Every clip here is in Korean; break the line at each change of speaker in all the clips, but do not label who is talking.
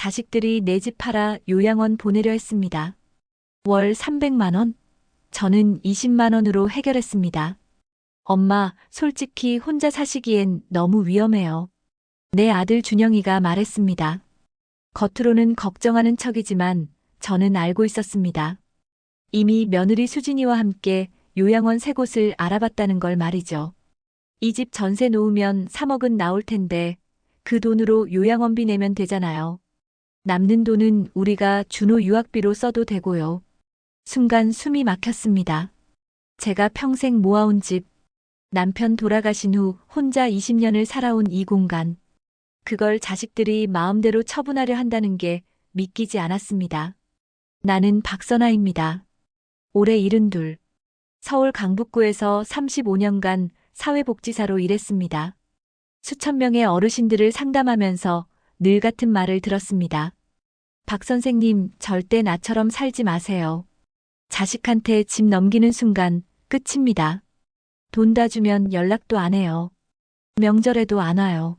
자식들이 내 집 팔아 요양원 보내려 했습니다. 월 300만 원? 저는 20만 원으로 해결했습니다. 엄마, 솔직히 혼자 사시기엔 너무 위험해요. 내 아들 준영이가 말했습니다. 겉으로는 걱정하는 척이지만 저는 알고 있었습니다. 이미 며느리 수진이와 함께 요양원 3곳을 알아봤다는 걸 말이죠. 이 집 전세 놓으면 3억은 나올 텐데 그 돈으로 요양원비 내면 되잖아요. 남는 돈은 우리가 준호 유학비로 써도 되고요. 순간 숨이 막혔습니다. 제가 평생 모아온 집, 남편 돌아가신 후 혼자 20년을 살아온 이 공간, 그걸 자식들이 마음대로 처분하려 한다는 게 믿기지 않았습니다. 나는 박선아입니다. 올해 72. 서울 강북구에서 35년간 사회복지사로 일했습니다. 수천 명의 어르신들을 상담하면서 늘 같은 말을 들었습니다. 박 선생님, 절대 나처럼 살지 마세요. 자식한테 집 넘기는 순간 끝입니다. 돈 다 주면 연락도 안 해요. 명절에도 안 와요.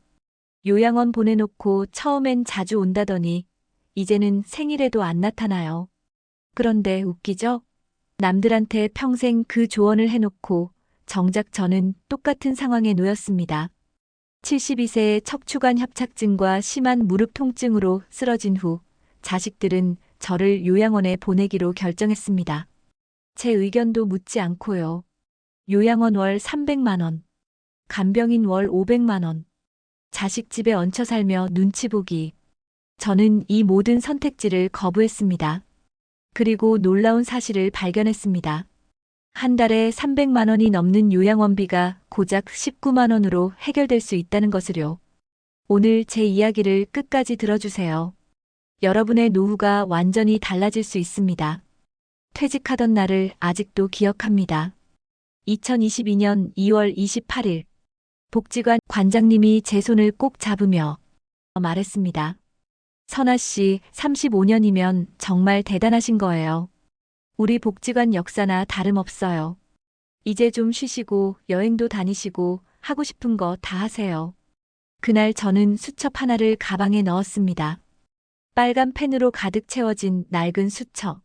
요양원 보내놓고 처음엔 자주 온다더니 이제는 생일에도 안 나타나요. 그런데 웃기죠? 남들한테 평생 그 조언을 해놓고 정작 저는 똑같은 상황에 놓였습니다. 72세의 척추관 협착증과 심한 무릎 통증으로 쓰러진 후 자식들은 저를 요양원에 보내기로 결정했습니다. 제 의견도 묻지 않고요. 요양원 월 300만 원, 간병인 월 500만 원, 자식 집에 얹혀 살며 눈치 보기. 저는 이 모든 선택지를 거부했습니다. 그리고 놀라운 사실을 발견했습니다. 한 달에 300만 원이 넘는 요양원비가 고작 19만 원으로 해결될 수 있다는 것을요. 오늘 제 이야기를 끝까지 들어주세요. 여러분의 노후가 완전히 달라질 수 있습니다. 퇴직하던 날을 아직도 기억합니다. 2022년 2월 28일, 복지관 관장님이 제 손을 꼭 잡으며 말했습니다. 선아 씨, 35년이면 정말 대단하신 거예요. 우리 복지관 역사나 다름없어요. 이제 좀 쉬시고 여행도 다니시고 하고 싶은 거 다 하세요. 그날 저는 수첩 하나를 가방에 넣었습니다. 빨간 펜으로 가득 채워진 낡은 수첩.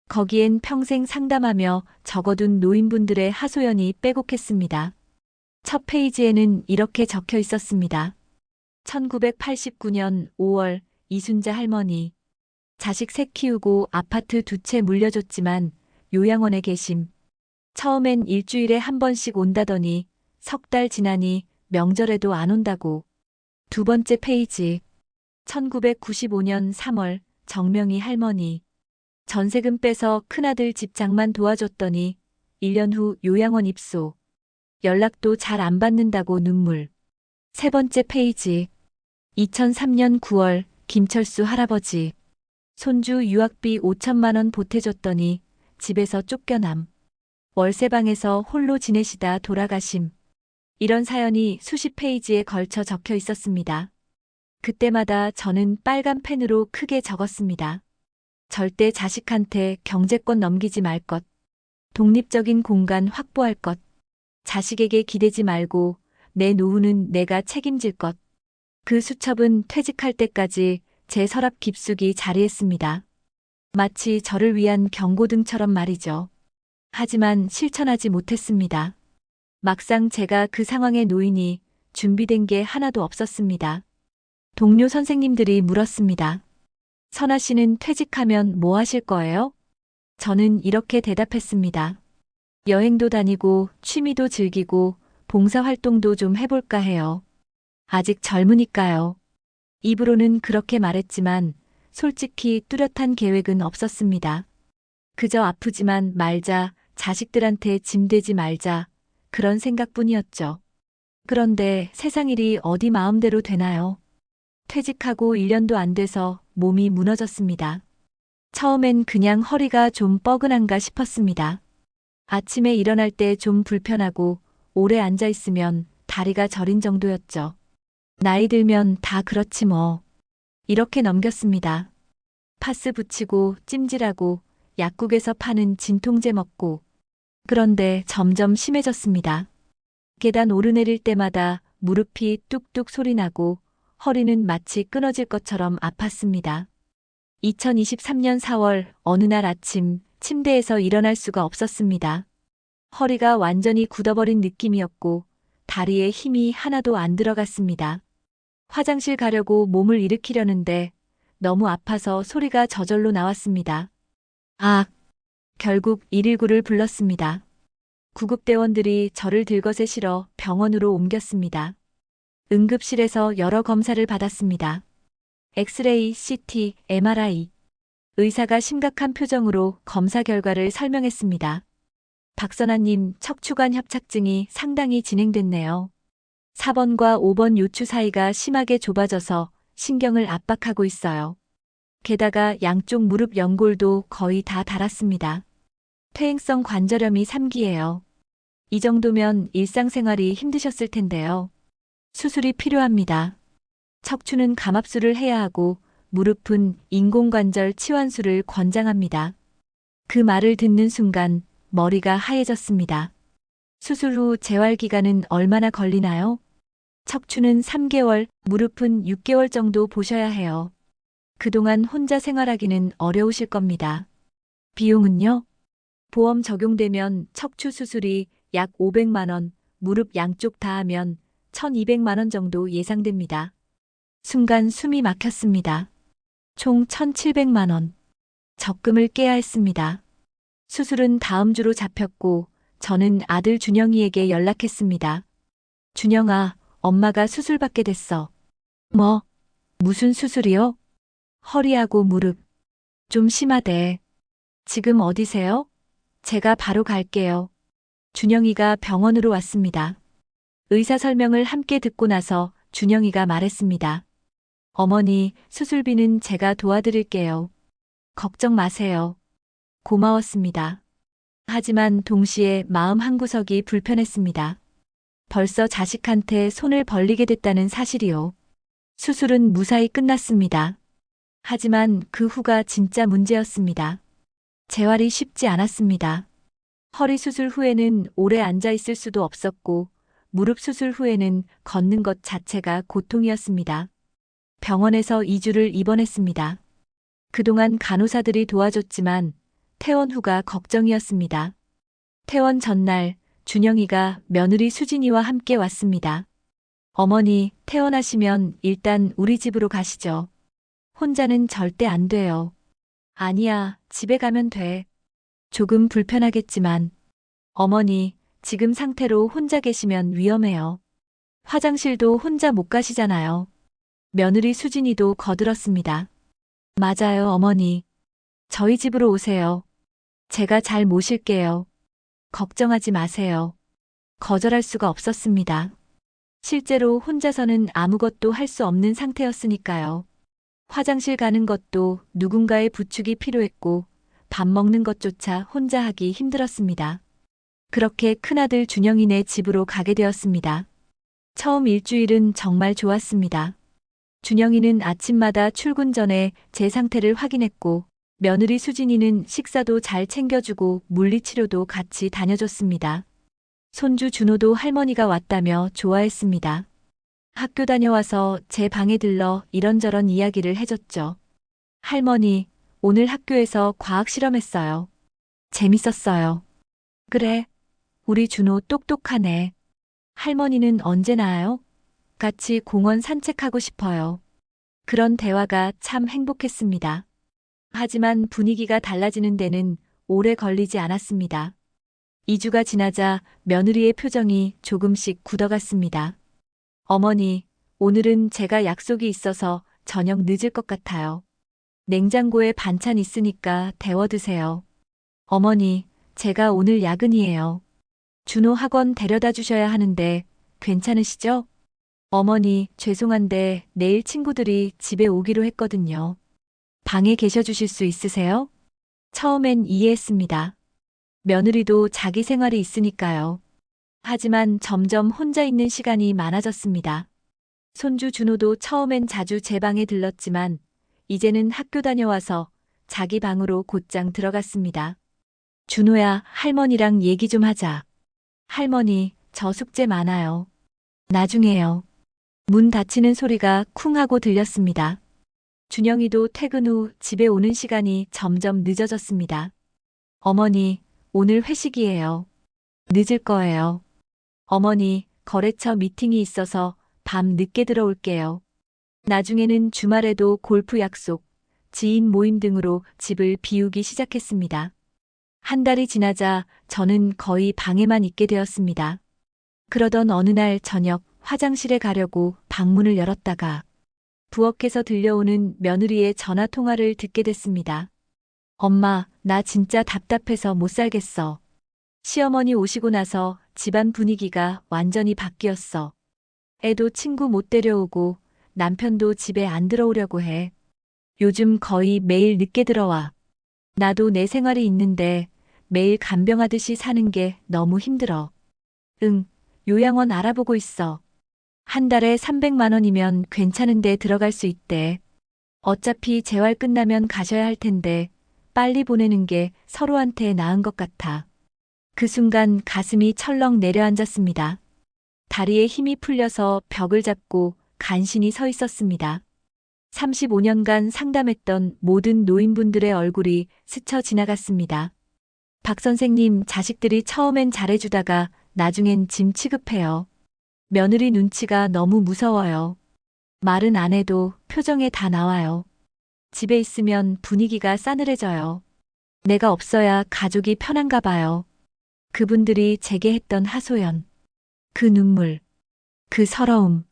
거기엔 평생 상담하며 적어둔 노인분들의 하소연이 빼곡했습니다. 첫 페이지에는 이렇게 적혀 있었습니다. 1989년 5월 이순자 할머니. 자식 셋 키우고 아파트 2채 물려줬지만 요양원에 계심. 처음엔 일주일에 한 번씩 온다더니 석 달 지나니 명절에도 안 온다고. 두 번째 페이지. 1995년 3월 정명희 할머니. 전세금 빼서 큰아들 집 장만 도와줬더니 1년 후 요양원 입소. 연락도 잘 안 받는다고 눈물. 세 번째 페이지. 2003년 9월 김철수 할아버지. 손주 유학비 5천만 원 보태줬더니 집에서 쫓겨남. 월세방에서 홀로 지내시다 돌아가심. 이런 사연이 수십 페이지에 걸쳐 적혀 있었습니다. 그때마다 저는 빨간 펜으로 크게 적었습니다. 절대 자식한테 경제권 넘기지 말 것. 독립적인 공간 확보할 것. 자식에게 기대지 말고 내 노후는 내가 책임질 것. 그 수첩은 퇴직할 때까지 제 서랍 깊숙이 자리했습니다. 마치 저를 위한 경고등처럼 말이죠. 하지만 실천하지 못했습니다. 막상 제가 그 상황에 놓이니 준비된 게 하나도 없었습니다. 동료 선생님들이 물었습니다. 선아 씨는 퇴직하면 뭐 하실 거예요? 저는 이렇게 대답했습니다. 여행도 다니고 취미도 즐기고 봉사활동도 좀 해볼까 해요. 아직 젊으니까요. 입으로는 그렇게 말했지만 솔직히 뚜렷한 계획은 없었습니다. 그저 아프지만 말자, 자식들한테 짐되지 말자, 그런 생각뿐이었죠. 그런데 세상 일이 어디 마음대로 되나요? 퇴직하고 1년도 안 돼서 몸이 무너졌습니다. 처음엔 그냥 허리가 좀 뻐근한가 싶었습니다. 아침에 일어날 때 좀 불편하고 오래 앉아 있으면 다리가 저린 정도였죠. 나이 들면 다 그렇지 뭐. 이렇게 넘겼습니다. 파스 붙이고 찜질하고 약국에서 파는 진통제 먹고. 그런데 점점 심해졌습니다. 계단 오르내릴 때마다 무릎이 뚝뚝 소리나고 허리는 마치 끊어질 것처럼 아팠습니다. 2023년 4월 어느 날 아침 침대에서 일어날 수가 없었습니다. 허리가 완전히 굳어버린 느낌이었고 다리에 힘이 하나도 안 들어갔습니다. 화장실 가려고 몸을 일으키려는데 너무 아파서 소리가 저절로 나왔습니다. 아, 결국 119를 불렀습니다. 구급대원들이 저를 들것에 실어 병원으로 옮겼습니다. 응급실에서 여러 검사를 받았습니다. 엑스레이, CT, MRI. 의사가 심각한 표정으로 검사 결과를 설명했습니다. 박선아님, 척추관 협착증이 상당히 진행됐네요. 4번과 5번 요추 사이가 심하게 좁아져서 신경을 압박하고 있어요. 게다가 양쪽 무릎 연골도 거의 다 닳았습니다. 퇴행성 관절염이 3기예요. 이 정도면 일상생활이 힘드셨을 텐데요. 수술이 필요합니다. 척추는 감압술을 해야 하고 무릎은 인공관절 치환술을 권장합니다. 그 말을 듣는 순간 머리가 하얘졌습니다. 수술 후 재활 기간은 얼마나 걸리나요? 척추는 3개월, 무릎은 6개월 정도 보셔야 해요. 그동안 혼자 생활하기는 어려우실 겁니다. 비용은요? 보험 적용되면 척추 수술이 약 500만 원, 무릎 양쪽 다 하면 1200만 원 정도 예상됩니다. 순간 숨이 막혔습니다. 총 1700만 원. 적금을 깨야 했습니다. 수술은 다음 주로 잡혔고 저는 아들 준영이에게 연락했습니다. 준영아, 엄마가 수술받게 됐어. 뭐? 무슨 수술이요? 허리하고 무릎. 좀 심하대. 지금 어디세요? 제가 바로 갈게요. 준영이가 병원으로 왔습니다. 의사 설명을 함께 듣고 나서 준영이가 말했습니다. 어머니, 수술비는 제가 도와드릴게요. 걱정 마세요. 고마웠습니다. 하지만 동시에 마음 한구석이 불편했습니다. 벌써 자식한테 손을 벌리게 됐다는 사실이요. 수술은 무사히 끝났습니다. 하지만 그 후가 진짜 문제였습니다. 재활이 쉽지 않았습니다. 허리 수술 후에는 오래 앉아 있을 수도 없었고, 무릎 수술 후에는 걷는 것 자체가 고통이었습니다. 병원에서 2주를 입원했습니다. 그동안 간호사들이 도와줬지만 퇴원 후가 걱정이었습니다. 퇴원 전날 준영이가 며느리 수진이와 함께 왔습니다. 어머니, 퇴원하시면 일단 우리 집으로 가시죠. 혼자는 절대 안 돼요. 아니야, 집에 가면 돼. 조금 불편하겠지만. 어머니, 지금 상태로 혼자 계시면 위험해요. 화장실도 혼자 못 가시잖아요. 며느리 수진이도 거들었습니다. 맞아요, 어머니. 저희 집으로 오세요. 제가 잘 모실게요. 걱정하지 마세요. 거절할 수가 없었습니다. 실제로 혼자서는 아무것도 할 수 없는 상태였으니까요. 화장실 가는 것도 누군가의 부축이 필요했고 밥 먹는 것조차 혼자 하기 힘들었습니다. 그렇게 큰아들 준영이네 집으로 가게 되었습니다. 처음 일주일은 정말 좋았습니다. 준영이는 아침마다 출근 전에 제 상태를 확인했고 며느리 수진이는 식사도 잘 챙겨주고 물리치료도 같이 다녀줬습니다. 손주 준호도 할머니가 왔다며 좋아했습니다. 학교 다녀와서 제 방에 들러 이런저런 이야기를 해줬죠. 할머니, 오늘 학교에서 과학 실험했어요. 재밌었어요. 그래, 우리 준호 똑똑하네. 할머니는 언제 나와요? 같이 공원 산책하고 싶어요. 그런 대화가 참 행복했습니다. 하지만 분위기가 달라지는 데는 오래 걸리지 않았습니다. 2주가 지나자 며느리의 표정이 조금씩 굳어갔습니다. 어머니, 오늘은 제가 약속이 있어서 저녁 늦을 것 같아요. 냉장고에 반찬 있으니까 데워 드세요. 어머니, 제가 오늘 야근이에요. 준호 학원 데려다 주셔야 하는데 괜찮으시죠? 어머니, 죄송한데 내일 친구들이 집에 오기로 했거든요. 방에 계셔 주실 수 있으세요? 처음엔 이해했습니다. 며느리도 자기 생활이 있으니까요. 하지만 점점 혼자 있는 시간이 많아졌습니다. 손주 준호도 처음엔 자주 제 방에 들렀지만 이제는 학교 다녀와서 자기 방으로 곧장 들어갔습니다. 준호야, 할머니랑 얘기 좀 하자. 할머니, 저 숙제 많아요. 나중에요. 문 닫히는 소리가 쿵 하고 들렸습니다. 준영이도 퇴근 후 집에 오는 시간이 점점 늦어졌습니다. 어머니, 오늘 회식이에요. 늦을 거예요. 어머니, 거래처 미팅이 있어서 밤 늦게 들어올게요. 나중에는 주말에도 골프 약속, 지인 모임 등으로 집을 비우기 시작했습니다. 한 달이 지나자 저는 거의 방에만 있게 되었습니다. 그러던 어느 날 저녁 화장실에 가려고 방문을 열었다가 부엌에서 들려오는 며느리의 전화 통화를 듣게 됐습니다. 엄마, 나 진짜 답답해서 못 살겠어. 시어머니 오시고 나서 집안 분위기가 완전히 바뀌었어. 애도 친구 못 데려오고 남편도 집에 안 들어오려고 해. 요즘 거의 매일 늦게 들어와. 나도 내 생활이 있는데 매일 간병하듯이 사는 게 너무 힘들어. 응, 요양원 알아보고 있어. 한 달에 300만 원이면 괜찮은 데 들어갈 수 있대. 어차피 재활 끝나면 가셔야 할 텐데 빨리 보내는 게 서로한테 나은 것 같아. 그 순간 가슴이 철렁 내려앉았습니다. 다리에 힘이 풀려서 벽을 잡고 간신히 서 있었습니다. 35년간 상담했던 모든 노인분들의 얼굴이 스쳐 지나갔습니다. 박 선생님, 자식들이 처음엔 잘해주다가 나중엔 짐 취급해요. 며느리 눈치가 너무 무서워요. 말은 안 해도 표정에 다 나와요. 집에 있으면 분위기가 싸늘해져요. 내가 없어야 가족이 편한가 봐요. 그분들이 제게 했던 하소연. 그 눈물. 그 서러움.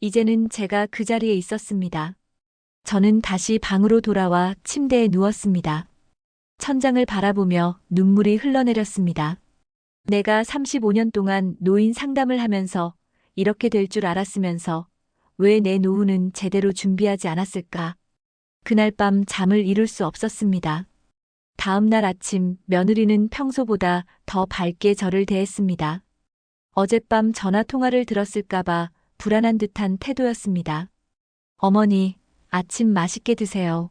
이제는 제가 그 자리에 있었습니다. 저는 다시 방으로 돌아와 침대에 누웠습니다. 천장을 바라보며 눈물이 흘러내렸습니다. 내가 35년 동안 노인 상담을 하면서 이렇게 될 줄 알았으면서 왜 내 노후는 제대로 준비하지 않았을까? 그날 밤 잠을 이룰 수 없었습니다. 다음 날 아침 며느리는 평소보다 더 밝게 저를 대했습니다. 어젯밤 전화 통화를 들었을까봐 불안한 듯한 태도였습니다. 어머니, 아침 맛있게 드세요.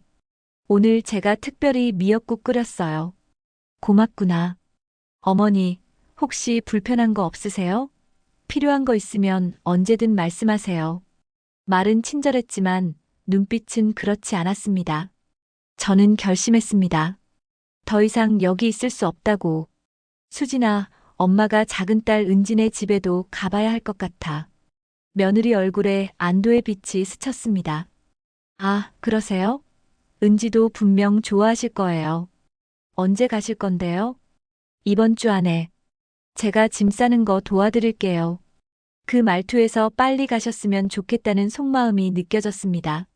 오늘 제가 특별히 미역국 끓였어요. 고맙구나. 어머니, 혹시 불편한 거 없으세요? 필요한 거 있으면 언제든 말씀하세요. 말은 친절했지만 눈빛은 그렇지 않았습니다. 저는 결심했습니다. 더 이상 여기 있을 수 없다고. 수진아, 엄마가 작은 딸 은진의 집에도 가봐야 할 것 같아. 며느리 얼굴에 안도의 빛이 스쳤습니다. 아, 그러세요? 은지도 분명 좋아하실 거예요. 언제 가실 건데요? 이번 주 안에. 제가 짐 싸는 거 도와드릴게요. 그 말투에서 빨리 가셨으면 좋겠다는 속마음이 느껴졌습니다.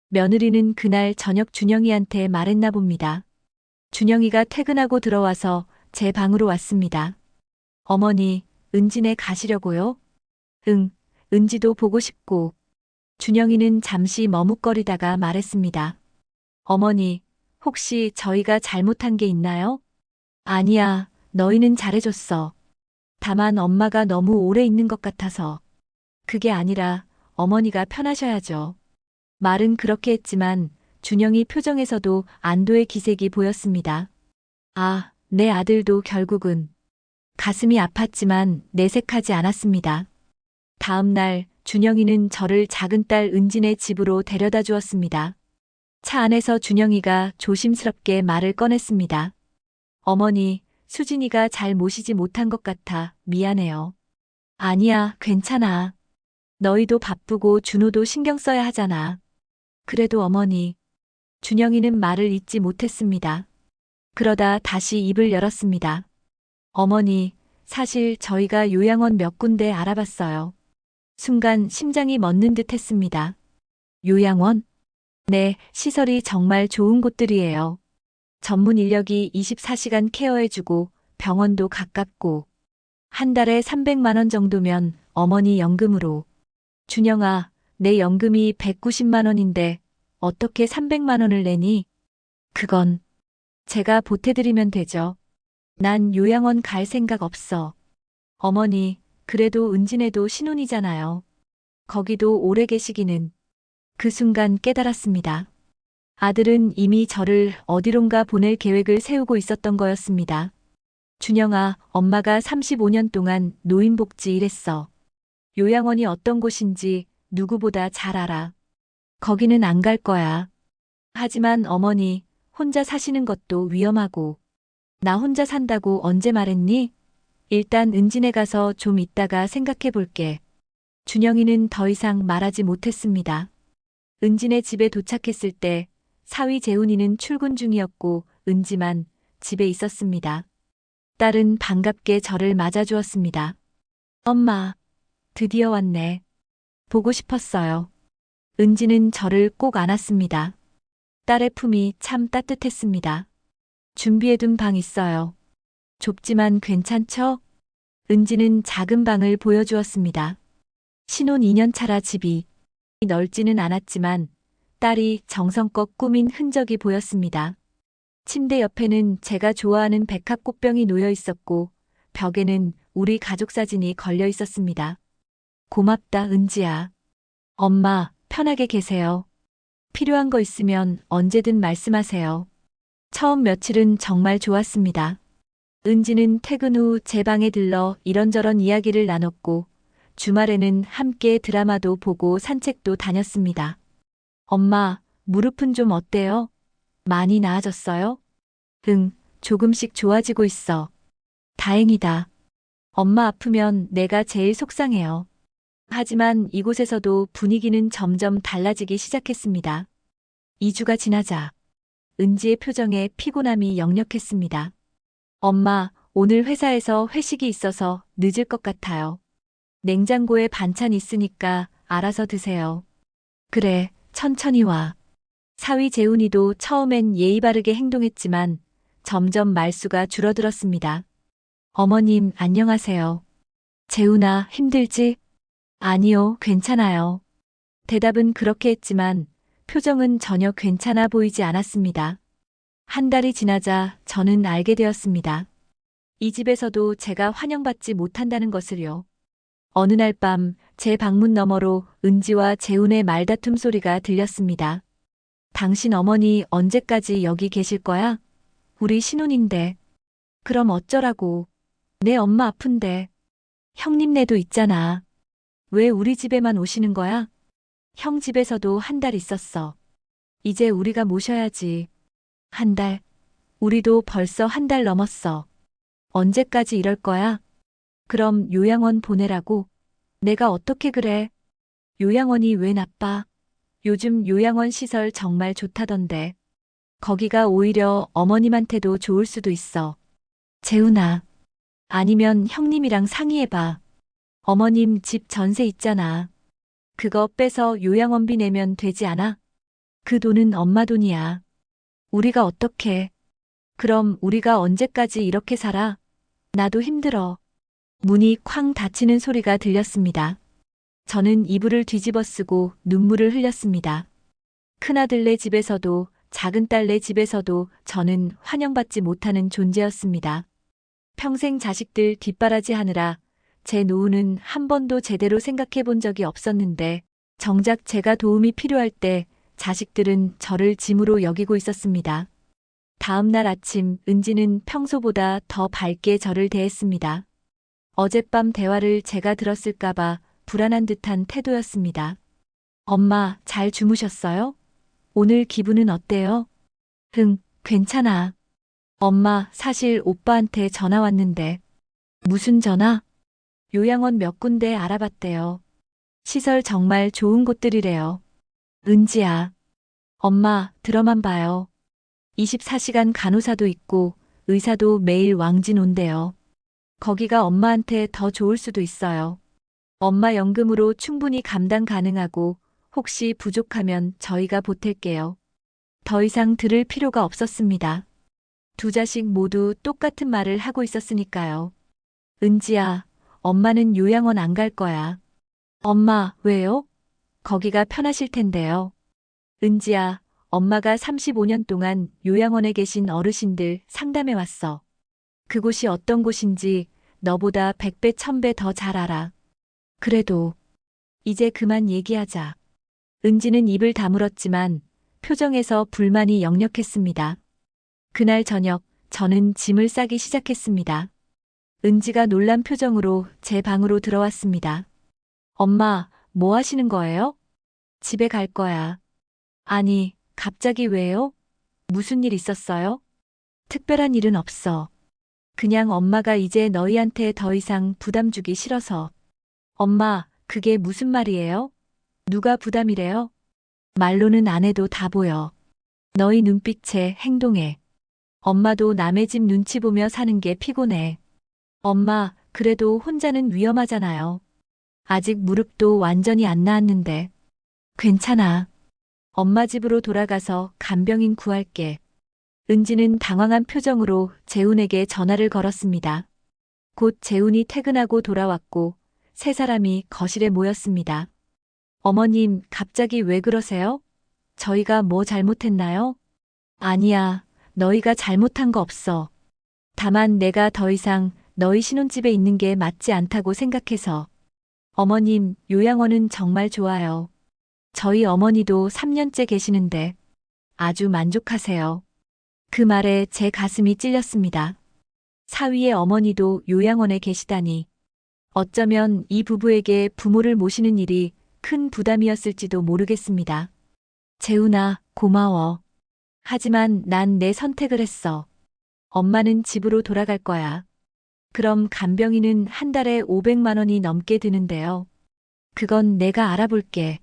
며느리는 그날 저녁 준영이한테 말했나 봅니다. 준영이가 퇴근하고 들어와서 제 방으로 왔습니다. 어머니, 은진에 가시려고요? 응, 은지도 보고 싶고. 준영이는 잠시 머뭇거리다가 말했습니다. 어머니, 혹시 저희가 잘못한 게 있나요? 아니야, 너희는 잘해줬어. 다만 엄마가 너무 오래 있는 것 같아서. 그게 아니라 어머니가 편하셔야죠. 말은 그렇게 했지만 준영이 표정에서도 안도의 기색이 보였습니다. 아, 내 아들도 결국은. 가슴이 아팠지만 내색하지 않았습니다. 다음 날 준영이는 저를 작은 딸 은진의 집으로 데려다 주었습니다. 차 안에서 준영이가 조심스럽게 말을 꺼냈습니다. 어머니, 수진이가 잘 모시지 못한 것 같아 미안해요. 아니야, 괜찮아. 너희도 바쁘고 준호도 신경 써야 하잖아. 그래도 어머니. 준영이는 말을 잇지 못했습니다. 그러다 다시 입을 열었습니다. 어머니, 사실 저희가 요양원 몇 군데 알아봤어요. 순간 심장이 멎는 듯 했습니다. 요양원? 네, 시설이 정말 좋은 곳들이에요. 전문 인력이 24시간 케어해주고 병원도 가깝고 한 달에 300만 원 정도면 어머니 연금으로. 준영아, 내 연금이 190만 원인데 어떻게 300만 원을 내니? 그건 제가 보태드리면 되죠. 난 요양원 갈 생각 없어. 어머니, 그래도 은진애도 신혼이잖아요. 거기도 오래 계시기는. 그 순간 깨달았습니다. 아들은 이미 저를 어디론가 보낼 계획을 세우고 있었던 거였습니다. 준영아, 엄마가 35년 동안 노인복지 일했어. 요양원이 어떤 곳인지 누구보다 잘 알아. 거기는 안 갈 거야. 하지만 어머니, 혼자 사시는 것도 위험하고. 나 혼자 산다고 언제 말했니? 일단 은진에 가서 좀 있다가 생각해 볼게. 준영이는 더 이상 말하지 못했습니다. 은진의 집에 도착했을 때 사위 재훈이는 출근 중이었고 은지만 집에 있었습니다. 딸은 반갑게 저를 맞아주었습니다. 엄마, 드디어 왔네. 보고 싶었어요. 은지는 저를 꼭 안았습니다. 딸의 품이 참 따뜻했습니다. 준비해둔 방 있어요. 좁지만 괜찮죠? 은지는 작은 방을 보여주었습니다. 신혼 2년 차라 집이 넓지는 않았지만 딸이 정성껏 꾸민 흔적이 보였습니다. 침대 옆에는 제가 좋아하는 백합꽃병이 놓여 있었고 벽에는 우리 가족 사진이 걸려 있었습니다. 고맙다, 은지야. 엄마, 편하게 계세요. 필요한 거 있으면 언제든 말씀하세요. 처음 며칠은 정말 좋았습니다. 은지는 퇴근 후 제 방에 들러 이런저런 이야기를 나눴고 주말에는 함께 드라마도 보고 산책도 다녔습니다. 엄마, 무릎은 좀 어때요? 많이 나아졌어요? 응, 조금씩 좋아지고 있어. 다행이다. 엄마 아프면 내가 제일 속상해요. 하지만 이곳에서도 분위기는 점점 달라지기 시작했습니다. 2주가 지나자 은지의 표정에 피곤함이 역력했습니다. 엄마, 오늘 회사에서 회식이 있어서 늦을 것 같아요. 냉장고에 반찬 있으니까 알아서 드세요. 그래, 천천히 와. 사위 재훈이도 처음엔 예의 바르게 행동했지만 점점 말수가 줄어들었습니다. 어머님, 안녕하세요. 재훈아, 힘들지? 아니요, 괜찮아요. 대답은 그렇게 했지만 표정은 전혀 괜찮아 보이지 않았습니다. 한 달이 지나자 저는 알게 되었습니다. 이 집에서도 제가 환영받지 못한다는 것을요. 어느 날 밤 제 방문 너머로 은지와 재훈의 말다툼 소리가 들렸습니다. 당신 어머니 언제까지 여기 계실 거야? 우리 신혼인데. 그럼 어쩌라고. 내 엄마 아픈데. 형님네도 있잖아. 왜 우리 집에만 오시는 거야? 형 집에서도 한 달 있었어. 이제 우리가 모셔야지. 한 달. 우리도 벌써 한 달 넘었어. 언제까지 이럴 거야? 그럼 요양원 보내라고? 내가 어떻게 그래? 요양원이 왜 나빠? 요즘 요양원 시설 정말 좋다던데. 거기가 오히려 어머님한테도 좋을 수도 있어. 재훈아. 아니면 형님이랑 상의해봐. 어머님 집 전세 있잖아. 그거 빼서 요양원비 내면 되지 않아? 그 돈은 엄마 돈이야. 우리가 어떻게? 그럼 우리가 언제까지 이렇게 살아? 나도 힘들어. 문이 쾅 닫히는 소리가 들렸습니다. 저는 이불을 뒤집어 쓰고 눈물을 흘렸습니다. 큰아들네 집에서도 작은딸네 집에서도 저는 환영받지 못하는 존재였습니다. 평생 자식들 뒷바라지 하느라 제 노후는 한 번도 제대로 생각해 본 적이 없었는데 정작 제가 도움이 필요할 때 자식들은 저를 짐으로 여기고 있었습니다. 다음 날 아침 은지는 평소보다 더 밝게 저를 대했습니다. 어젯밤 대화를 제가 들었을까봐 불안한 듯한 태도였습니다. 엄마, 잘 주무셨어요? 오늘 기분은 어때요? 괜찮아. 엄마, 사실 오빠한테 전화 왔는데. 무슨 전화? 요양원 몇 군데 알아봤대요. 시설 정말 좋은 곳들이래요. 은지야. 엄마, 들어만 봐요. 24시간 간호사도 있고 의사도 매일 왕진 온대요. 거기가 엄마한테 더 좋을 수도 있어요. 엄마 연금으로 충분히 감당 가능하고 혹시 부족하면 저희가 보탤게요. 더 이상 들을 필요가 없었습니다. 두 자식 모두 똑같은 말을 하고 있었으니까요. 은지야, 엄마는 요양원 안 갈 거야. 엄마, 왜요? 거기가 편하실 텐데요. 은지야, 엄마가 35년 동안 요양원에 계신 어르신들 상담해 왔어. 그곳이 어떤 곳인지 너보다 100배, 1000배 더 잘 알아. 그래도 이제 그만 얘기하자. 은지는 입을 다물었지만 표정에서 불만이 역력했습니다. 그날 저녁 저는 짐을 싸기 시작했습니다. 은지가 놀란 표정으로 제 방으로 들어왔습니다. 엄마, 뭐 하시는 거예요? 집에 갈 거야. 아니, 갑자기 왜요? 무슨 일 있었어요? 특별한 일은 없어. 그냥 엄마가 이제 너희한테 더 이상 부담 주기 싫어서. 엄마, 그게 무슨 말이에요? 누가 부담이래요? 말로는 안 해도 다 보여. 너희 눈빛에, 행동에. 엄마도 남의 집 눈치 보며 사는 게 피곤해. 엄마, 그래도 혼자는 위험하잖아요. 아직 무릎도 완전히 안 나았는데. 괜찮아. 엄마 집으로 돌아가서 간병인 구할게. 은지는 당황한 표정으로 재훈에게 전화를 걸었습니다. 곧 재훈이 퇴근하고 돌아왔고 세 사람이 거실에 모였습니다. 어머님, 갑자기 왜 그러세요? 저희가 뭐 잘못했나요? 아니야, 너희가 잘못한 거 없어. 다만 내가 더 이상 너희 신혼집에 있는 게 맞지 않다고 생각해서. 어머님, 요양원은 정말 좋아요. 저희 어머니도 3년째 계시는데 아주 만족하세요. 그 말에 제 가슴이 찔렸습니다. 사위의 어머니도 요양원에 계시다니. 어쩌면 이 부부에게 부모를 모시는 일이 큰 부담이었을지도 모르겠습니다. 재훈아, 고마워. 하지만 난 내 선택을 했어. 엄마는 집으로 돌아갈 거야. 그럼 간병인은 한 달에 500만 원이 넘게 드는데요. 그건 내가 알아볼게.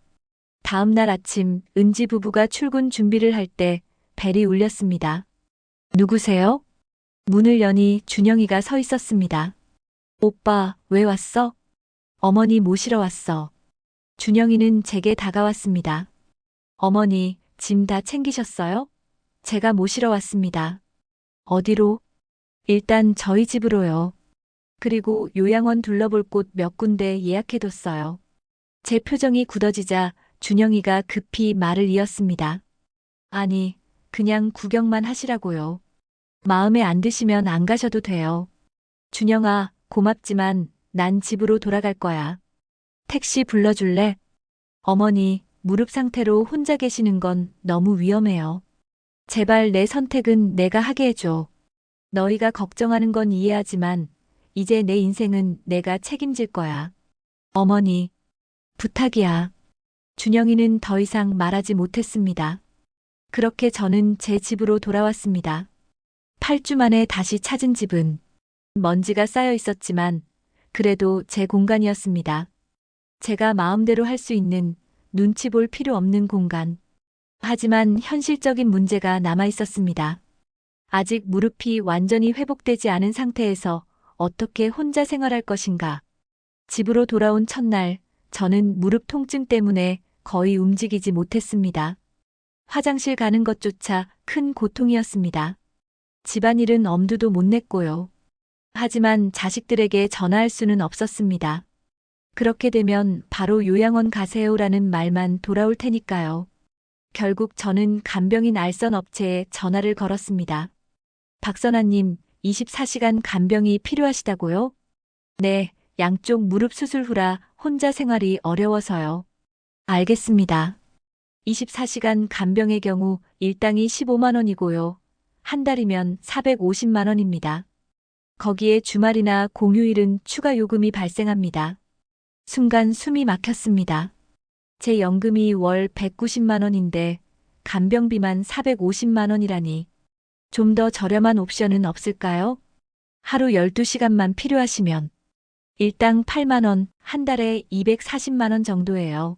다음 날 아침 은지 부부가 출근 준비를 할 때 벨이 울렸습니다. 누구세요? 문을 여니 준영이가 서 있었습니다. 오빠, 왜 왔어? 어머니 모시러 왔어. 준영이는 제게 다가왔습니다. 어머니, 짐 다 챙기셨어요? 제가 모시러 왔습니다. 어디로? 일단 저희 집으로요. 그리고 요양원 둘러볼 곳 몇 군데 예약해뒀어요. 제 표정이 굳어지자 준영이가 급히 말을 이었습니다. 아니, 그냥 구경만 하시라고요. 마음에 안 드시면 안 가셔도 돼요. 준영아, 고맙지만 난 집으로 돌아갈 거야. 택시 불러줄래? 어머니, 무릎 상태로 혼자 계시는 건 너무 위험해요. 제발 내 선택은 내가 하게 해줘. 너희가 걱정하는 건 이해하지만 이제 내 인생은 내가 책임질 거야. 어머니, 부탁이야. 준영이는 더 이상 말하지 못했습니다. 그렇게 저는 제 집으로 돌아왔습니다. 8주 만에 다시 찾은 집은 먼지가 쌓여 있었지만 그래도 제 공간이었습니다. 제가 마음대로 할 수 있는 눈치 볼 필요 없는 공간. 하지만 현실적인 문제가 남아 있었습니다. 아직 무릎이 완전히 회복되지 않은 상태에서 어떻게 혼자 생활할 것인가. 집으로 돌아온 첫날, 저는 무릎 통증 때문에 거의 움직이지 못했습니다. 화장실 가는 것조차 큰 고통이었습니다. 집안일은 엄두도 못 냈고요. 하지만 자식들에게 전화할 수는 없었습니다. 그렇게 되면 바로 요양원 가세요라는 말만 돌아올 테니까요. 결국 저는 간병인 알선 업체에 전화를 걸었습니다. 박선아님, 24시간 간병이 필요하시다고요? 네, 양쪽 무릎 수술 후라 혼자 생활이 어려워서요. 알겠습니다. 24시간 간병의 경우 일당이 15만 원이고요. 한 달이면 450만 원입니다. 거기에 주말이나 공휴일은 추가 요금이 발생합니다. 순간 숨이 막혔습니다. 제 연금이 월 190만 원인데 간병비만 450만 원이라니. 좀 더 저렴한 옵션은 없을까요? 하루 12시간만 필요하시면 일당 8만 원, 한 달에 240만 원 정도예요.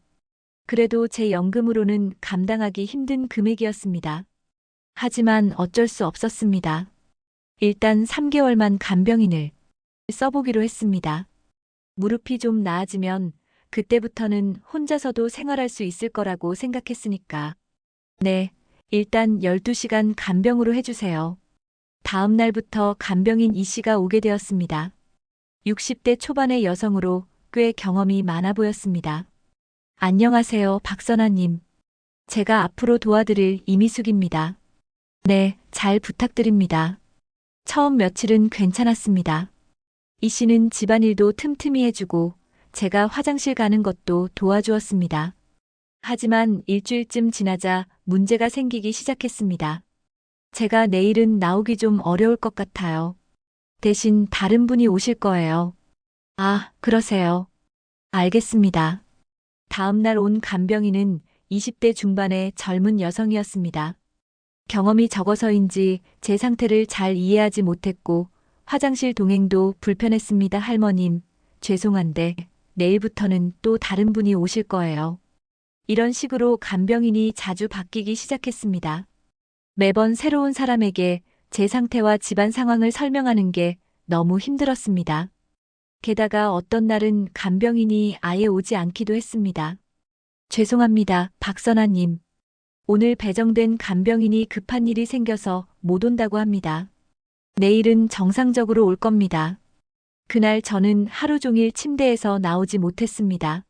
그래도 제 연금으로는 감당하기 힘든 금액이었습니다. 하지만 어쩔 수 없었습니다. 일단 3개월만 간병인을 써보기로 했습니다. 무릎이 좀 나아지면 그때부터는 혼자서도 생활할 수 있을 거라고 생각했으니까. 네, 일단 12시간 간병으로 해주세요. 다음 날부터 간병인 이 씨가 오게 되었습니다. 60대 초반의 여성으로 꽤 경험이 많아 보였습니다. 안녕하세요, 박선아님. 제가 앞으로 도와드릴 이미숙입니다. 네, 잘 부탁드립니다. 처음 며칠은 괜찮았습니다. 이 씨는 집안일도 틈틈이 해주고 제가 화장실 가는 것도 도와주었습니다. 하지만 일주일쯤 지나자 문제가 생기기 시작했습니다. 제가 내일은 나오기 좀 어려울 것 같아요. 대신 다른 분이 오실 거예요. 아, 그러세요. 알겠습니다. 다음 날 온 간병인은 20대 중반의 젊은 여성이었습니다. 경험이 적어서인지 제 상태를 잘 이해하지 못했고 화장실 동행도 불편했습니다. 할머님, 죄송한데 내일부터는 또 다른 분이 오실 거예요. 이런 식으로 간병인이 자주 바뀌기 시작했습니다. 매번 새로운 사람에게 제 상태와 집안 상황을 설명하는 게 너무 힘들었습니다. 게다가 어떤 날은 간병인이 아예 오지 않기도 했습니다. 죄송합니다, 박선아님. 오늘 배정된 간병인이 급한 일이 생겨서 못 온다고 합니다. 내일은 정상적으로 올 겁니다. 그날 저는 하루 종일 침대에서 나오지 못했습니다.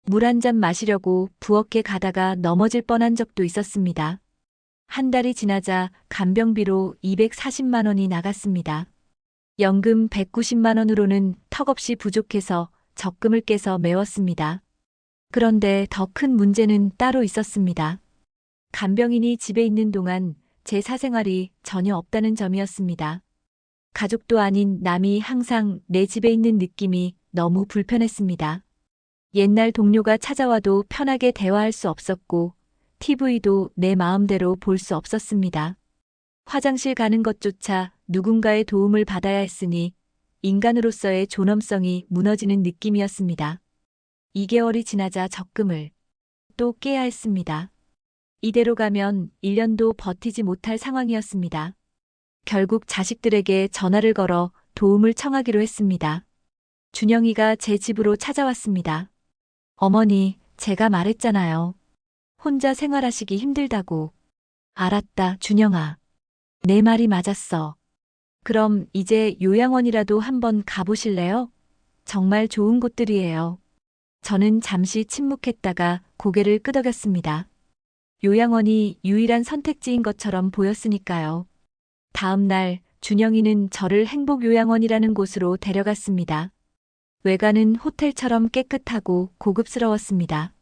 물 한 잔 마시려고 부엌에 가다가 넘어질 뻔한 적도 있었습니다. 한 달이 지나자 간병비로 240만 원이 나갔습니다. 연금 190만 원으로는 턱없이 부족해서 적금을 깨서 메웠습니다. 그런데 더 큰 문제는 따로 있었습니다. 간병인이 집에 있는 동안 제 사생활이 전혀 없다는 점이었습니다. 가족도 아닌 남이 항상 내 집에 있는 느낌이 너무 불편했습니다. 옛날 동료가 찾아와도 편하게 대화할 수 없었고 TV도 내 마음대로 볼 수 없었습니다. 화장실 가는 것조차 누군가의 도움을 받아야 했으니 인간으로서의 존엄성이 무너지는 느낌이었습니다. 2개월이 지나자 적금을 또 깨야 했습니다. 이대로 가면 1년도 버티지 못할 상황이었습니다. 결국 자식들에게 전화를 걸어 도움을 청하기로 했습니다. 준영이가 제 집으로 찾아왔습니다. 어머니, 제가 말했잖아요. 혼자 생활하시기 힘들다고. 알았다, 준영아. 내 말이 맞았어. 그럼 이제 요양원이라도 한번 가보실래요? 정말 좋은 곳들이에요. 저는 잠시 침묵했다가 고개를 끄덕였습니다. 요양원이 유일한 선택지인 것처럼 보였으니까요. 다음 날 준영이는 저를 행복요양원이라는 곳으로 데려갔습니다. 외관은 호텔처럼 깨끗하고 고급스러웠습니다.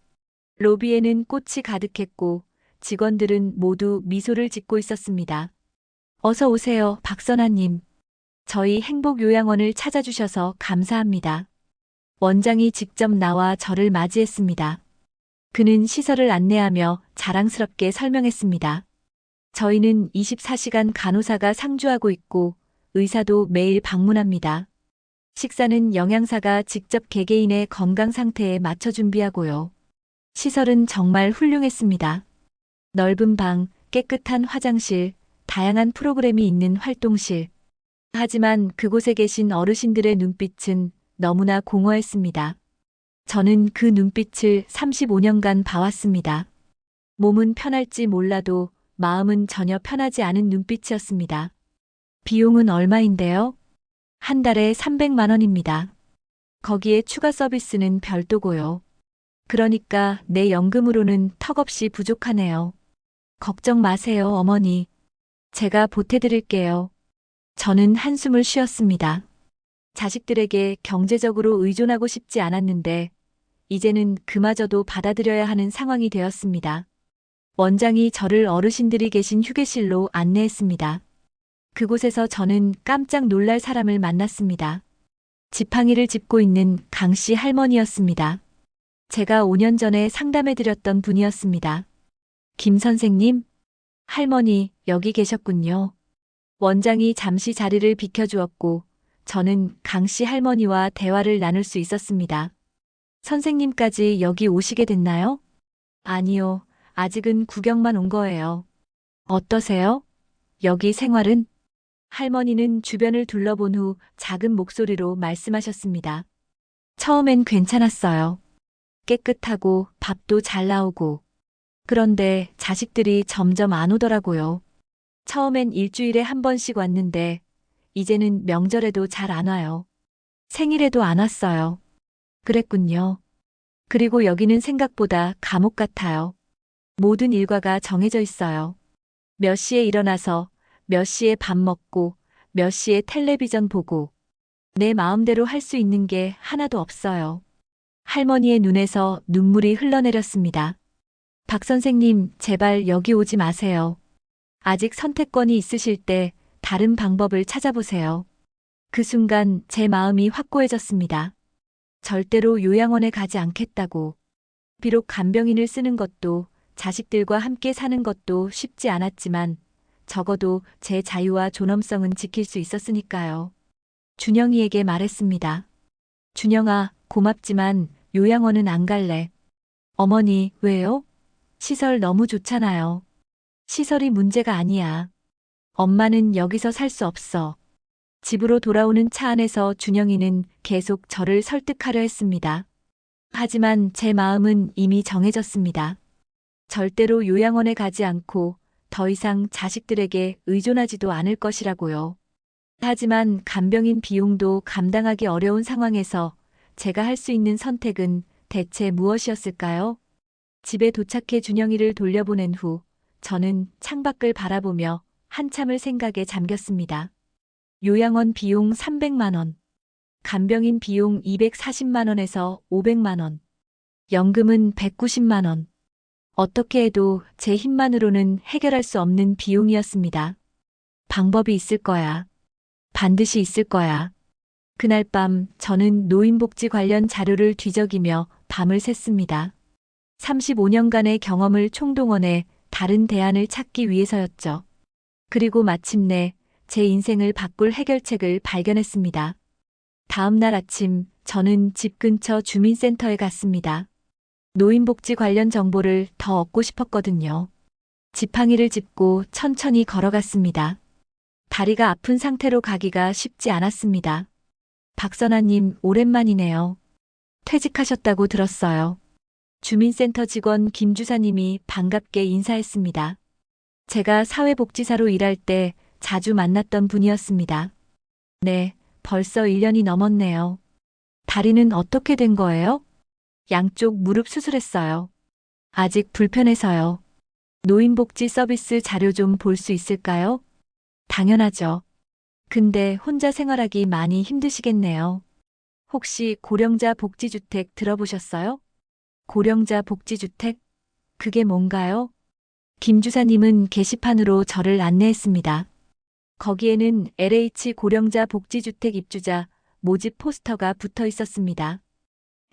로비에는 꽃이 가득했고 직원들은 모두 미소를 짓고 있었습니다. 어서 오세요, 박선아님. 저희 행복요양원을 찾아주셔서 감사합니다. 원장이 직접 나와 저를 맞이했습니다. 그는 시설을 안내하며 자랑스럽게 설명했습니다. 저희는 24시간 간호사가 상주하고 있고 의사도 매일 방문합니다. 식사는 영양사가 직접 개개인의 건강 상태에 맞춰 준비하고요. 시설은 정말 훌륭했습니다. 넓은 방, 깨끗한 화장실, 다양한 프로그램이 있는 활동실. 하지만 그곳에 계신 어르신들의 눈빛은 너무나 공허했습니다. 저는 그 눈빛을 35년간 봐왔습니다. 몸은 편할지 몰라도 마음은 전혀 편하지 않은 눈빛이었습니다. 비용은 얼마인데요? 한 달에 300만 원입니다. 거기에 추가 서비스는 별도고요. 그러니까 내 연금으로는 턱없이 부족하네요. 걱정 마세요, 어머니. 제가 보태드릴게요. 저는 한숨을 쉬었습니다. 자식들에게 경제적으로 의존하고 싶지 않았는데 이제는 그마저도 받아들여야 하는 상황이 되었습니다. 원장이 저를 어르신들이 계신 휴게실로 안내했습니다. 그곳에서 저는 깜짝 놀랄 사람을 만났습니다. 지팡이를 짚고 있는 강 씨 할머니였습니다. 제가 5년 전에 상담해드렸던 분이었습니다. 김 선생님, 할머니 여기 계셨군요. 원장이 잠시 자리를 비켜주었고 저는 강 씨 할머니와 대화를 나눌 수 있었습니다. 선생님까지 여기 오시게 됐나요? 아니요, 아직은 구경만 온 거예요. 어떠세요? 여기 생활은? 할머니는 주변을 둘러본 후 작은 목소리로 말씀하셨습니다. 처음엔 괜찮았어요. 깨끗하고 밥도 잘 나오고. 그런데 자식들이 점점 안 오더라고요. 처음엔 일주일에 한 번씩 왔는데 이제는 명절에도 잘 안 와요. 생일에도 안 왔어요. 그랬군요. 그리고 여기는 생각보다 감옥 같아요. 모든 일과가 정해져 있어요. 몇 시에 일어나서 몇 시에 밥 먹고 몇 시에 텔레비전 보고 내 마음대로 할 수 있는 게 하나도 없어요. 할머니의 눈에서 눈물이 흘러내렸습니다. 박 선생님, 제발 여기 오지 마세요. 아직 선택권이 있으실 때 다른 방법을 찾아보세요. 그 순간 제 마음이 확고해졌습니다. 절대로 요양원에 가지 않겠다고. 비록 간병인을 쓰는 것도 자식들과 함께 사는 것도 쉽지 않았지만 적어도 제 자유와 존엄성은 지킬 수 있었으니까요. 준영이에게 말했습니다. 준영아, 고맙지만 요양원은 안 갈래. 어머니, 왜요? 시설 너무 좋잖아요. 시설이 문제가 아니야. 엄마는 여기서 살 수 없어. 집으로 돌아오는 차 안에서 준영이는 계속 저를 설득하려 했습니다. 하지만 제 마음은 이미 정해졌습니다. 절대로 요양원에 가지 않고 더 이상 자식들에게 의존하지도 않을 것이라고요. 하지만 간병인 비용도 감당하기 어려운 상황에서 제가 할 수 있는 선택은 대체 무엇이었을까요? 집에 도착해 준영이를 돌려보낸 후 저는 창밖을 바라보며 한참을 생각에 잠겼습니다. 요양원 비용 300만 원, 간병인 비용 240만 원에서 500만 원, 연금은 190만 원. 어떻게 해도 제 힘만으로는 해결할 수 없는 비용이었습니다. 방법이 있을 거야. 반드시 있을 거야. 그날 밤 저는 노인복지 관련 자료를 뒤적이며 밤을 샜습니다. 35년간의 경험을 총동원해 다른 대안을 찾기 위해서였죠. 그리고 마침내 제 인생을 바꿀 해결책을 발견했습니다. 다음 날 아침 저는 집 근처 주민센터에 갔습니다. 노인복지 관련 정보를 더 얻고 싶었거든요. 지팡이를 짚고 천천히 걸어갔습니다. 다리가 아픈 상태로 가기가 쉽지 않았습니다. 박선아님, 오랜만이네요. 퇴직하셨다고 들었어요. 주민센터 직원 김주사님이 반갑게 인사했습니다. 제가 사회복지사로 일할 때 자주 만났던 분이었습니다. 네, 벌써 1년이 넘었네요. 다리는 어떻게 된 거예요? 양쪽 무릎 수술했어요. 아직 불편해서요. 노인복지 서비스 자료 좀 볼 수 있을까요? 당연하죠. 근데 혼자 생활하기 많이 힘드시겠네요. 혹시 고령자 복지주택 들어보셨어요? 고령자 복지주택? 그게 뭔가요? 김 주사님은 게시판으로 저를 안내했습니다. 거기에는 LH 고령자 복지주택 입주자 모집 포스터가 붙어 있었습니다.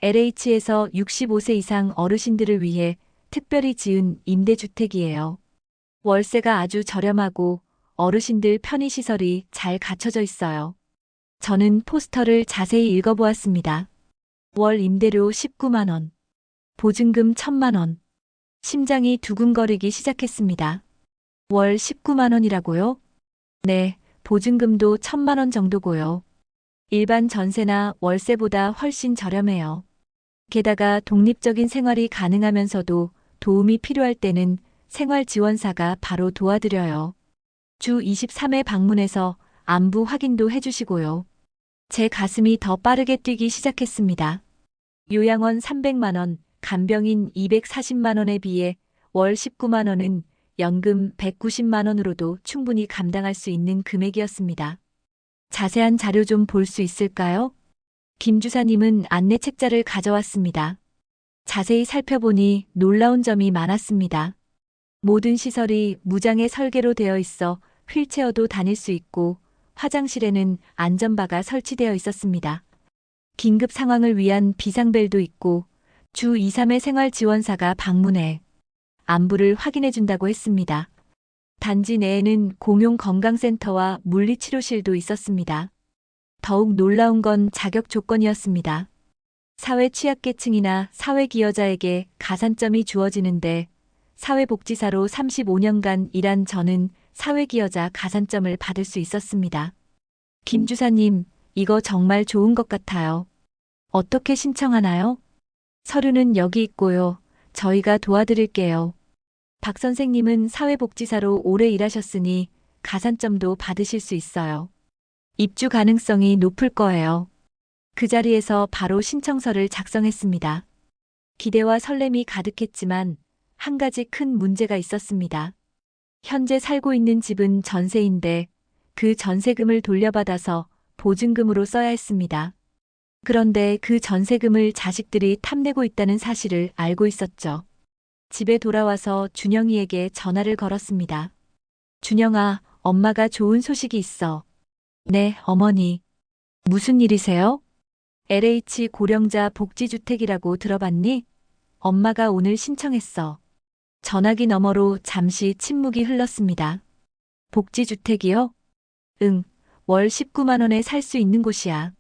LH에서 65세 이상 어르신들을 위해 특별히 지은 임대주택이에요. 월세가 아주 저렴하고 어르신들 편의시설이 잘 갖춰져 있어요. 저는 포스터를 자세히 읽어보았습니다. 월 임대료 19만 원, 보증금 1,000만 원. 심장이 두근거리기 시작했습니다. 월 19만 원이라고요? 네, 보증금도 1,000만 원 정도고요. 일반 전세나 월세보다 훨씬 저렴해요. 게다가 독립적인 생활이 가능하면서도 도움이 필요할 때는 생활지원사가 바로 도와드려요. 주 23회 방문해서 안부 확인도 해주시고요. 제 가슴이 더 빠르게 뛰기 시작했습니다. 요양원 300만 원, 간병인 240만 원에 비해 월 19만 원은 연금 190만 원으로도 충분히 감당할 수 있는 금액이었습니다. 자세한 자료 좀 볼 수 있을까요? 김 주사님은 안내 책자를 가져왔습니다. 자세히 살펴보니 놀라운 점이 많았습니다. 모든 시설이 무장의 설계로 되어 있어 휠체어도 다닐 수 있고 화장실에는 안전바가 설치되어 있었습니다. 긴급 상황을 위한 비상벨도 있고 주 2, 3회 생활지원사가 방문해 안부를 확인해 준다고 했습니다. 단지 내에는 공용 건강센터와 물리치료실도 있었습니다. 더욱 놀라운 건 자격 조건이었습니다. 사회 취약계층이나 사회기여자에게 가산점이 주어지는데 사회복지사로 35년간 일한 저는 사회기여자 가산점을 받을 수 있었습니다. 김 주사님, 이거 정말 좋은 것 같아요. 어떻게 신청하나요? 서류는 여기 있고요. 저희가 도와드릴게요. 박 선생님은 사회복지사로 오래 일하셨으니 가산점도 받으실 수 있어요. 입주 가능성이 높을 거예요. 그 자리에서 바로 신청서를 작성했습니다. 기대와 설렘이 가득했지만 한 가지 큰 문제가 있었습니다. 현재 살고 있는 집은 전세인데 그 전세금을 돌려받아서 보증금으로 써야 했습니다. 그런데 그 전세금을 자식들이 탐내고 있다는 사실을 알고 있었죠. 집에 돌아와서 준영이에게 전화를 걸었습니다. 준영아, 엄마가 좋은 소식이 있어. 네, 어머니. 무슨 일이세요? LH 고령자 복지주택이라고 들어봤니? 엄마가 오늘 신청했어. 전화기 너머로 잠시 침묵이 흘렀습니다. 복지주택이요? 응, 월 19만 원에 살 수 있는 곳이야.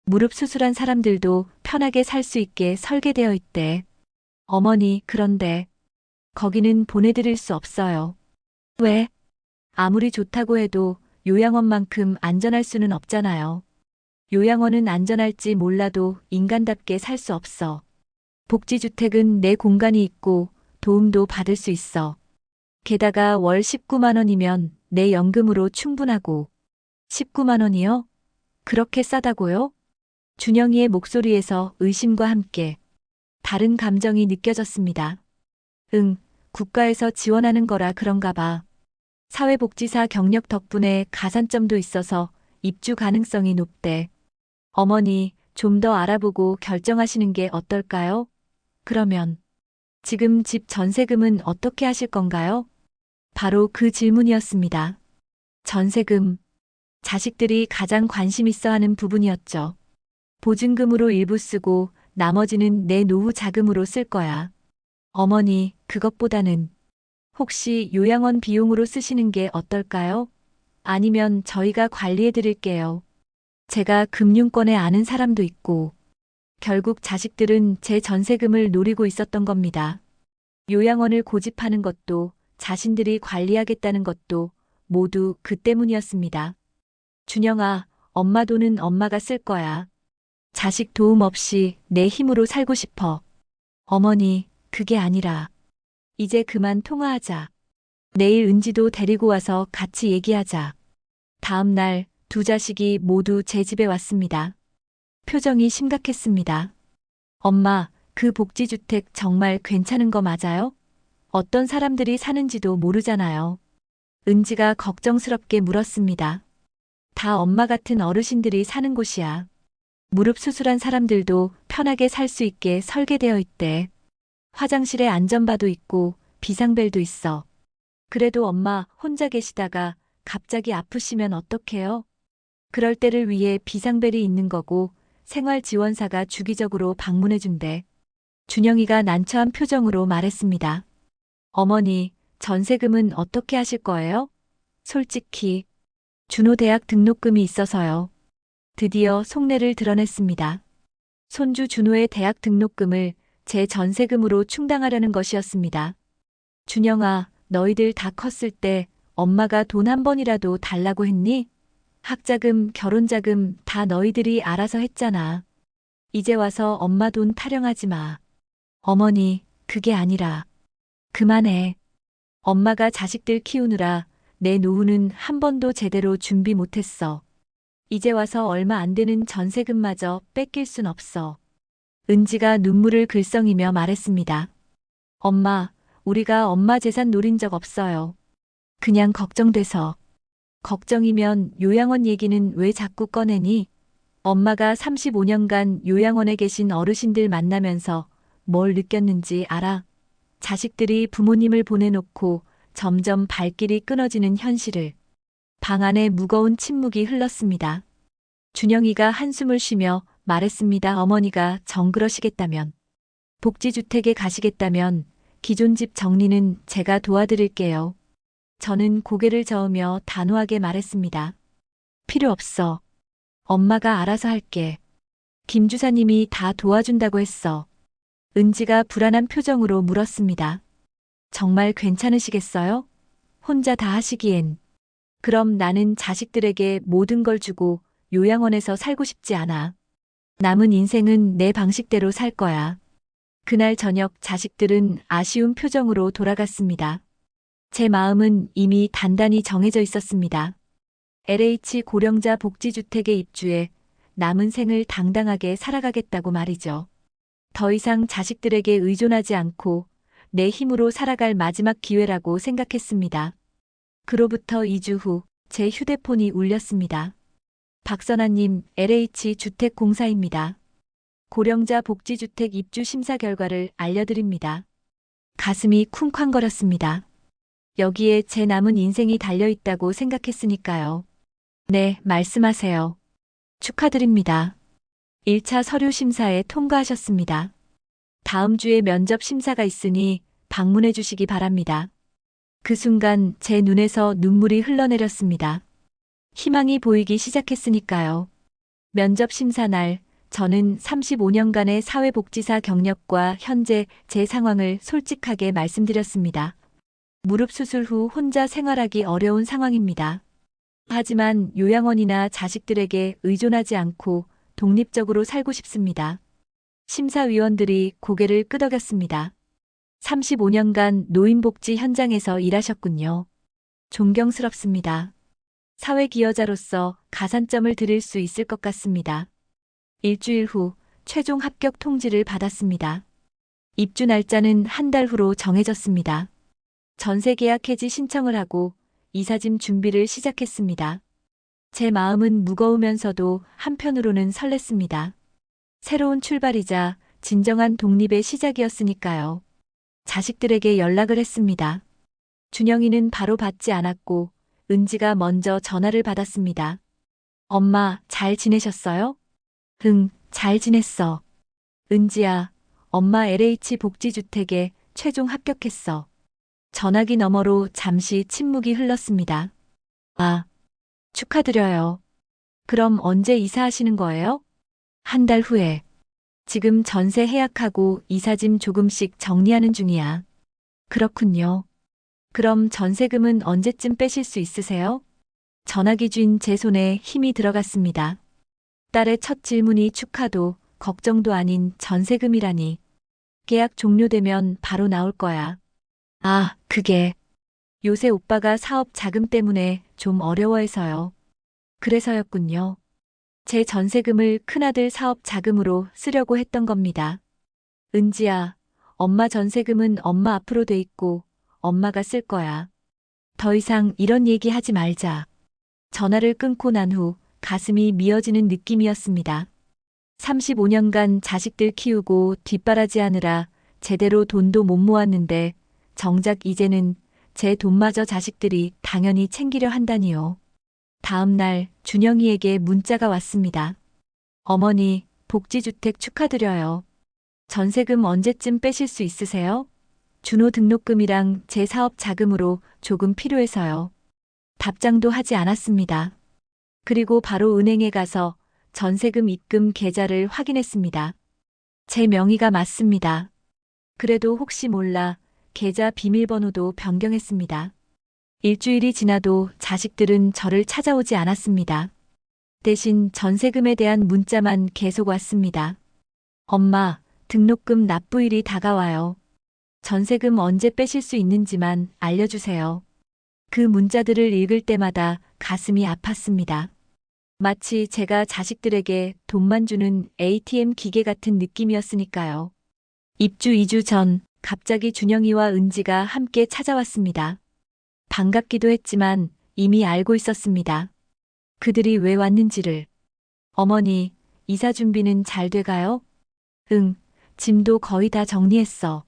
무릎 수술한 사람들도 편하게 살 수 있게 설계되어 있대. 어머니, 그런데 거기는 보내드릴 수 없어요. 왜? 아무리 좋다고 해도 요양원만큼 안전할 수는 없잖아요. 요양원은 안전할지 몰라도 인간답게 살 수 없어. 복지주택은 내 공간이 있고 도움도 받을 수 있어. 게다가 월 19만 원이면 내 연금으로 충분하고. 19만 원이요? 그렇게 싸다고요? 준영이의 목소리에서 의심과 함께 다른 감정이 느껴졌습니다. 응, 국가에서 지원하는 거라 그런가 봐. 사회복지사 경력 덕분에 가산점도 있어서 입주 가능성이 높대. 어머니, 좀 더 알아보고 결정하시는 게 어떨까요? 그러면 지금 집 전세금은 어떻게 하실 건가요? 바로 그 질문이었습니다. 전세금. 자식들이 가장 관심 있어 하는 부분이었죠. 보증금으로 일부 쓰고 나머지는 내 노후 자금으로 쓸 거야. 어머니, 그것보다는 혹시 요양원 비용으로 쓰시는 게 어떨까요? 아니면 저희가 관리해 드릴게요. 제가 금융권에 아는 사람도 있고, 결국 자식들은 제 전세금을 노리고 있었던 겁니다. 요양원을 고집하는 것도 자신들이 관리하겠다는 것도 모두 그 때문이었습니다. 준영아, 엄마 돈은 엄마가 쓸 거야. 자식 도움 없이 내 힘으로 살고 싶어. 어머니, 그게 아니라 이제 그만 통화하자. 내일 은지도 데리고 와서 같이 얘기하자. 다음 날 두 자식이 모두 제 집에 왔습니다. 표정이 심각했습니다. 엄마, 그 복지주택 정말 괜찮은 거 맞아요? 어떤 사람들이 사는지도 모르잖아요. 은지가 걱정스럽게 물었습니다. 다 엄마 같은 어르신들이 사는 곳이야. 무릎 수술한 사람들도 편하게 살 수 있게 설계되어 있대. 화장실에 안전바도 있고 비상벨도 있어. 그래도 엄마 혼자 계시다가 갑자기 아프시면 어떡해요? 그럴 때를 위해 비상벨이 있는 거고 생활지원사가 주기적으로 방문해 준대. 준영이가 난처한 표정으로 말했습니다. 어머니, 전세금은 어떻게 하실 거예요? 솔직히 준호 대학 등록금이 있어서요. 드디어 속내를 드러냈습니다. 손주 준호의 대학 등록금을 제 전세금으로 충당하려는 것이었습니다. 준영아, 너희들 다 컸을 때 엄마가 돈 한 번이라도 달라고 했니? 학자금, 결혼자금 다 너희들이 알아서 했잖아. 이제 와서 엄마 돈 타령하지 마. 어머니, 그게 아니라. 그만해. 엄마가 자식들 키우느라 내 노후는 한 번도 제대로 준비 못했어. 이제 와서 얼마 안 되는 전세금마저 뺏길 순 없어. 은지가 눈물을 글썽이며 말했습니다. 엄마, 우리가 엄마 재산 노린 적 없어요. 그냥 걱정돼서. 걱정이면 요양원 얘기는 왜 자꾸 꺼내니? 엄마가 35년간 요양원에 계신 어르신들 만나면서 뭘 느꼈는지 알아? 자식들이 부모님을 보내놓고 점점 발길이 끊어지는 현실을. 방 안에 무거운 침묵이 흘렀습니다. 준영이가 한숨을 쉬며 말했습니다. 어머니가 정그러시겠다면, 복지주택에 가시겠다면 기존 집 정리는 제가 도와드릴게요. 저는 고개를 저으며 단호하게 말했습니다. 필요 없어. 엄마가 알아서 할게. 김 주사님이 다 도와준다고 했어. 은지가 불안한 표정으로 물었습니다. 정말 괜찮으시겠어요? 혼자 다 하시기엔. 그럼 나는 자식들에게 모든 걸 주고 요양원에서 살고 싶지 않아. 남은 인생은 내 방식대로 살 거야. 그날 저녁 자식들은 아쉬운 표정으로 돌아갔습니다. 제 마음은 이미 단단히 정해져 있었습니다. LH 고령자 복지주택에 입주해 남은 생을 당당하게 살아가겠다고 말이죠. 더 이상 자식들에게 의존하지 않고 내 힘으로 살아갈 마지막 기회라고 생각했습니다. 그로부터 2주 후 제 휴대폰이 울렸습니다. 박선아님, LH 주택공사입니다. 고령자 복지주택 입주 심사 결과를 알려드립니다. 가슴이 쿵쾅거렸습니다. 여기에 제 남은 인생이 달려있다고 생각했으니까요. 네, 말씀하세요. 축하드립니다. 1차 서류 심사에 통과하셨습니다. 다음 주에 면접 심사가 있으니 방문해 주시기 바랍니다. 그 순간 제 눈에서 눈물이 흘러내렸습니다. 희망이 보이기 시작했으니까요. 면접 심사 날, 저는 35년간의 사회복지사 경력과 현재 제 상황을 솔직하게 말씀드렸습니다. 무릎 수술 후 혼자 생활하기 어려운 상황입니다. 하지만 요양원이나 자식들에게 의존하지 않고 독립적으로 살고 싶습니다. 심사위원들이 고개를 끄덕였습니다. 35년간 노인복지 현장에서 일하셨군요. 존경스럽습니다. 사회기여자로서 가산점을 드릴 수 있을 것 같습니다. 일주일 후 최종 합격 통지를 받았습니다. 입주 날짜는 한 달 후로 정해졌습니다. 전세 계약 해지 신청을 하고 이사짐 준비를 시작했습니다. 제 마음은 무거우면서도 한편으로는 설렜습니다. 새로운 출발이자 진정한 독립의 시작이었으니까요. 자식들에게 연락을 했습니다. 준영이는 바로 받지 않았고 은지가 먼저 전화를 받았습니다. 엄마, 잘 지내셨어요? 응, 잘 지냈어. 은지야, 엄마 LH 복지주택에 최종 합격했어. 전화기 너머로 잠시 침묵이 흘렀습니다. 아, 축하드려요. 그럼 언제 이사하시는 거예요? 한 달 후에. 지금 전세 해약하고 이사짐 조금씩 정리하는 중이야. 그렇군요. 그럼 전세금은 언제쯤 빼실 수 있으세요? 전화기 쥔 제 손에 힘이 들어갔습니다. 딸의 첫 질문이 축하도, 걱정도 아닌 전세금이라니. 계약 종료되면 바로 나올 거야. 아, 그게. 요새 오빠가 사업 자금 때문에 좀 어려워해서요. 그래서였군요. 제 전세금을 큰아들 사업 자금으로 쓰려고 했던 겁니다. 은지야, 엄마 전세금은 엄마 앞으로 돼 있고 엄마가 쓸 거야. 더 이상 이런 얘기 하지 말자. 전화를 끊고 난 후 가슴이 미어지는 느낌이었습니다. 35년간 자식들 키우고 뒷바라지하느라 제대로 돈도 못 모았는데 정작 이제는 제 돈마저 자식들이 당연히 챙기려 한다니요. 다음 날 준영이에게 문자가 왔습니다. 어머니, 복지주택 축하드려요. 전세금 언제쯤 빼실 수 있으세요? 준호 등록금이랑 제 사업 자금으로 조금 필요해서요. 답장도 하지 않았습니다. 그리고 바로 은행에 가서 전세금 입금 계좌를 확인했습니다. 제 명의가 맞습니다. 그래도 혹시 몰라 계좌 비밀번호도 변경했습니다. 일주일이 지나도 자식들은 저를 찾아오지 않았습니다. 대신 전세금에 대한 문자만 계속 왔습니다. 엄마, 등록금 납부일이 다가와요. 전세금 언제 빼실 수 있는지만 알려주세요. 그 문자들을 읽을 때마다 가슴이 아팠습니다. 마치 제가 자식들에게 돈만 주는 ATM 기계 같은 느낌이었으니까요. 입주 2주 전 갑자기 준영이와 은지가 함께 찾아왔습니다. 반갑기도 했지만 이미 알고 있었습니다. 그들이 왜 왔는지를. 어머니, 이사 준비는 잘 돼가요? 응, 짐도 거의 다 정리했어.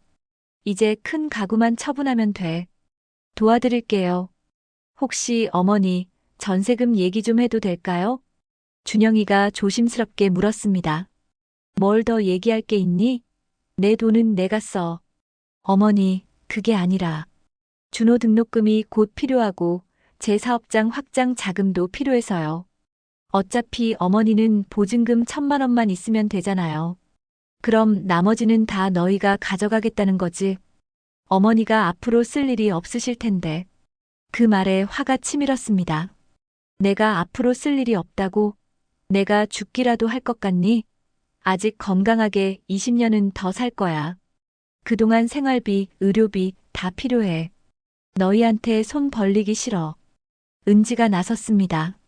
이제 큰 가구만 처분하면 돼. 도와드릴게요. 혹시 어머니, 전세금 얘기 좀 해도 될까요? 준영이가 조심스럽게 물었습니다. 뭘 더 얘기할 게 있니? 내 돈은 내가 써. 어머니, 그게 아니라. 준호 등록금이 곧 필요하고 제 사업장 확장 자금도 필요해서요. 어차피 어머니는 보증금 1,000만 원만 있으면 되잖아요. 그럼 나머지는 다 너희가 가져가겠다는 거지. 어머니가 앞으로 쓸 일이 없으실 텐데. 그 말에 화가 치밀었습니다. 내가 앞으로 쓸 일이 없다고? 내가 죽기라도 할 것 같니? 아직 건강하게 20년은 더 살 거야. 그동안 생활비, 의료비 다 필요해. 너희한테 손 벌리기 싫어. 은지가 나섰습니다.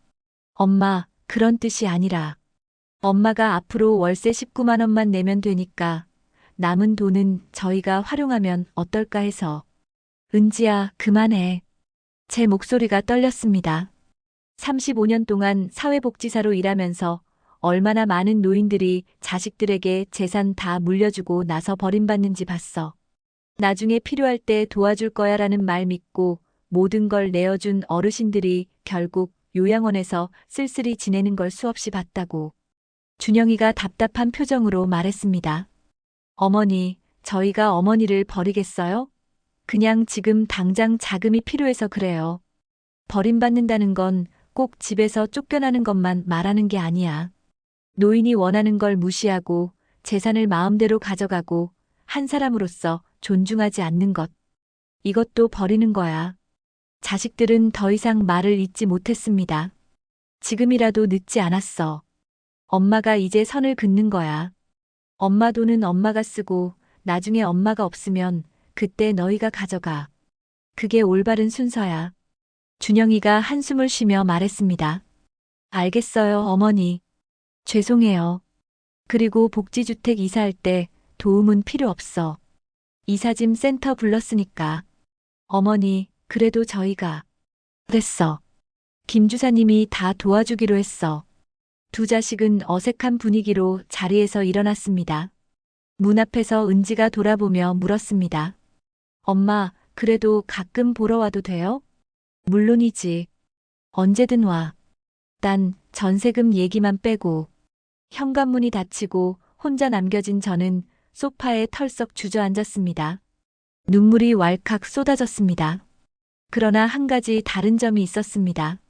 엄마, 그런 뜻이 아니라. 엄마가 앞으로 월세 19만 원만 내면 되니까 남은 돈은 저희가 활용하면 어떨까 해서. 은지야, 그만해. 제 목소리가 떨렸습니다. 35년 동안 사회복지사로 일하면서 얼마나 많은 노인들이 자식들에게 재산 다 물려주고 나서 버림받는지 봤어. 나중에 필요할 때 도와줄 거야라는 말 믿고 모든 걸 내어준 어르신들이 결국 요양원에서 쓸쓸히 지내는 걸 수없이 봤다고. 준영이가 답답한 표정으로 말했습니다. 어머니, 저희가 어머니를 버리겠어요? 그냥 지금 당장 자금이 필요해서 그래요. 버림받는다는 건 꼭 집에서 쫓겨나는 것만 말하는 게 아니야. 노인이 원하는 걸 무시하고 재산을 마음대로 가져가고 한 사람으로서 존중하지 않는 것. 이것도 버리는 거야. 자식들은 더 이상 말을 잇지 못했습니다. 지금이라도 늦지 않았어. 엄마가 이제 선을 긋는 거야. 엄마 돈은 엄마가 쓰고 나중에 엄마가 없으면 그때 너희가 가져가. 그게 올바른 순서야. 준영이가 한숨을 쉬며 말했습니다. 알겠어요, 어머니. 죄송해요. 그리고 복지주택 이사할 때 도움은 필요 없어. 이사짐 센터 불렀으니까. 어머니, 그래도 저희가. 그랬어. 김 주사님이 다 도와주기로 했어. 두 자식은 어색한 분위기로 자리에서 일어났습니다. 문 앞에서 은지가 돌아보며 물었습니다. 엄마, 그래도 가끔 보러 와도 돼요? 물론이지. 언제든 와. 단 전세금 얘기만 빼고. 현관문이 닫히고 혼자 남겨진 저는 소파에 털썩 주저앉았습니다. 눈물이 왈칵 쏟아졌습니다. 그러나 한 가지 다른 점이 있었습니다.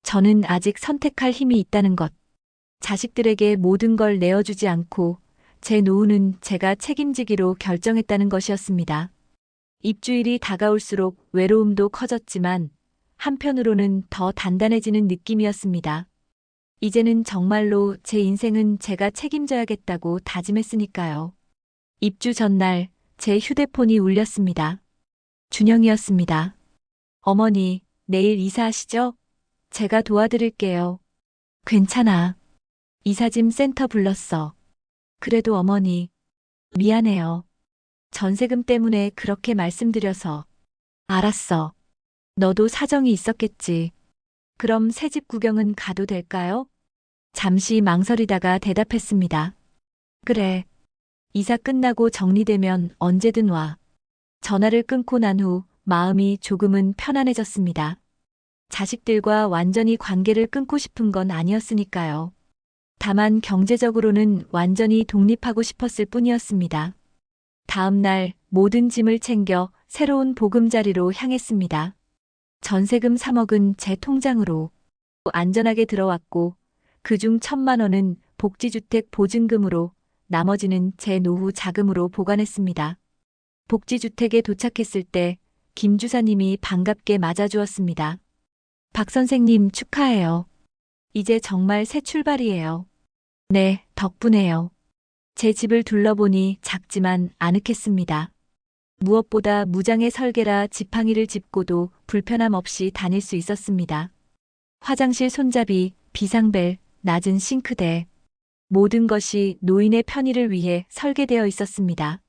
저는 아직 선택할 힘이 있다는 것. 자식들에게 모든 걸 내어주지 않고 제 노후는 제가 책임지기로 결정했다는 것이었습니다. 입주일이 다가올수록 외로움도 커졌지만 한편으로는 더 단단해지는 느낌이었습니다. 이제는 정말로 제 인생은 제가 책임져야겠다고 다짐했으니까요. 입주 전날 제 휴대폰이 울렸습니다. 준영이었습니다. 어머니, 내일 이사하시죠? 제가 도와드릴게요. 괜찮아. 이사짐 센터 불렀어. 그래도 어머니, 미안해요. 전세금 때문에 그렇게 말씀드려서. 알았어. 너도 사정이 있었겠지. 그럼 새집 구경은 가도 될까요? 잠시 망설이다가 대답했습니다. 그래. 이사 끝나고 정리되면 언제든 와. 전화를 끊고 난 후 마음이 조금은 편안해졌습니다. 자식들과 완전히 관계를 끊고 싶은 건 아니었으니까요. 다만 경제적으로는 완전히 독립하고 싶었을 뿐이었습니다. 다음 날 모든 짐을 챙겨 새로운 보금자리로 향했습니다. 전세금 3억은 제 통장으로 안전하게 들어왔고 그중 1,000만 원은 복지주택 보증금으로 나머지는 제 노후 자금으로 보관했습니다. 복지주택에 도착했을 때 김 주사님이 반갑게 맞아주었습니다. 박 선생님 축하해요. 이제 정말 새 출발이에요. 네, 덕분에요. 제 집을 둘러보니 작지만 아늑했습니다. 무엇보다 무장의 설계라 지팡이를 짚고도 불편함 없이 다닐 수 있었습니다. 화장실 손잡이, 비상벨, 낮은 싱크대. 모든 것이 노인의 편의를 위해 설계되어 있었습니다.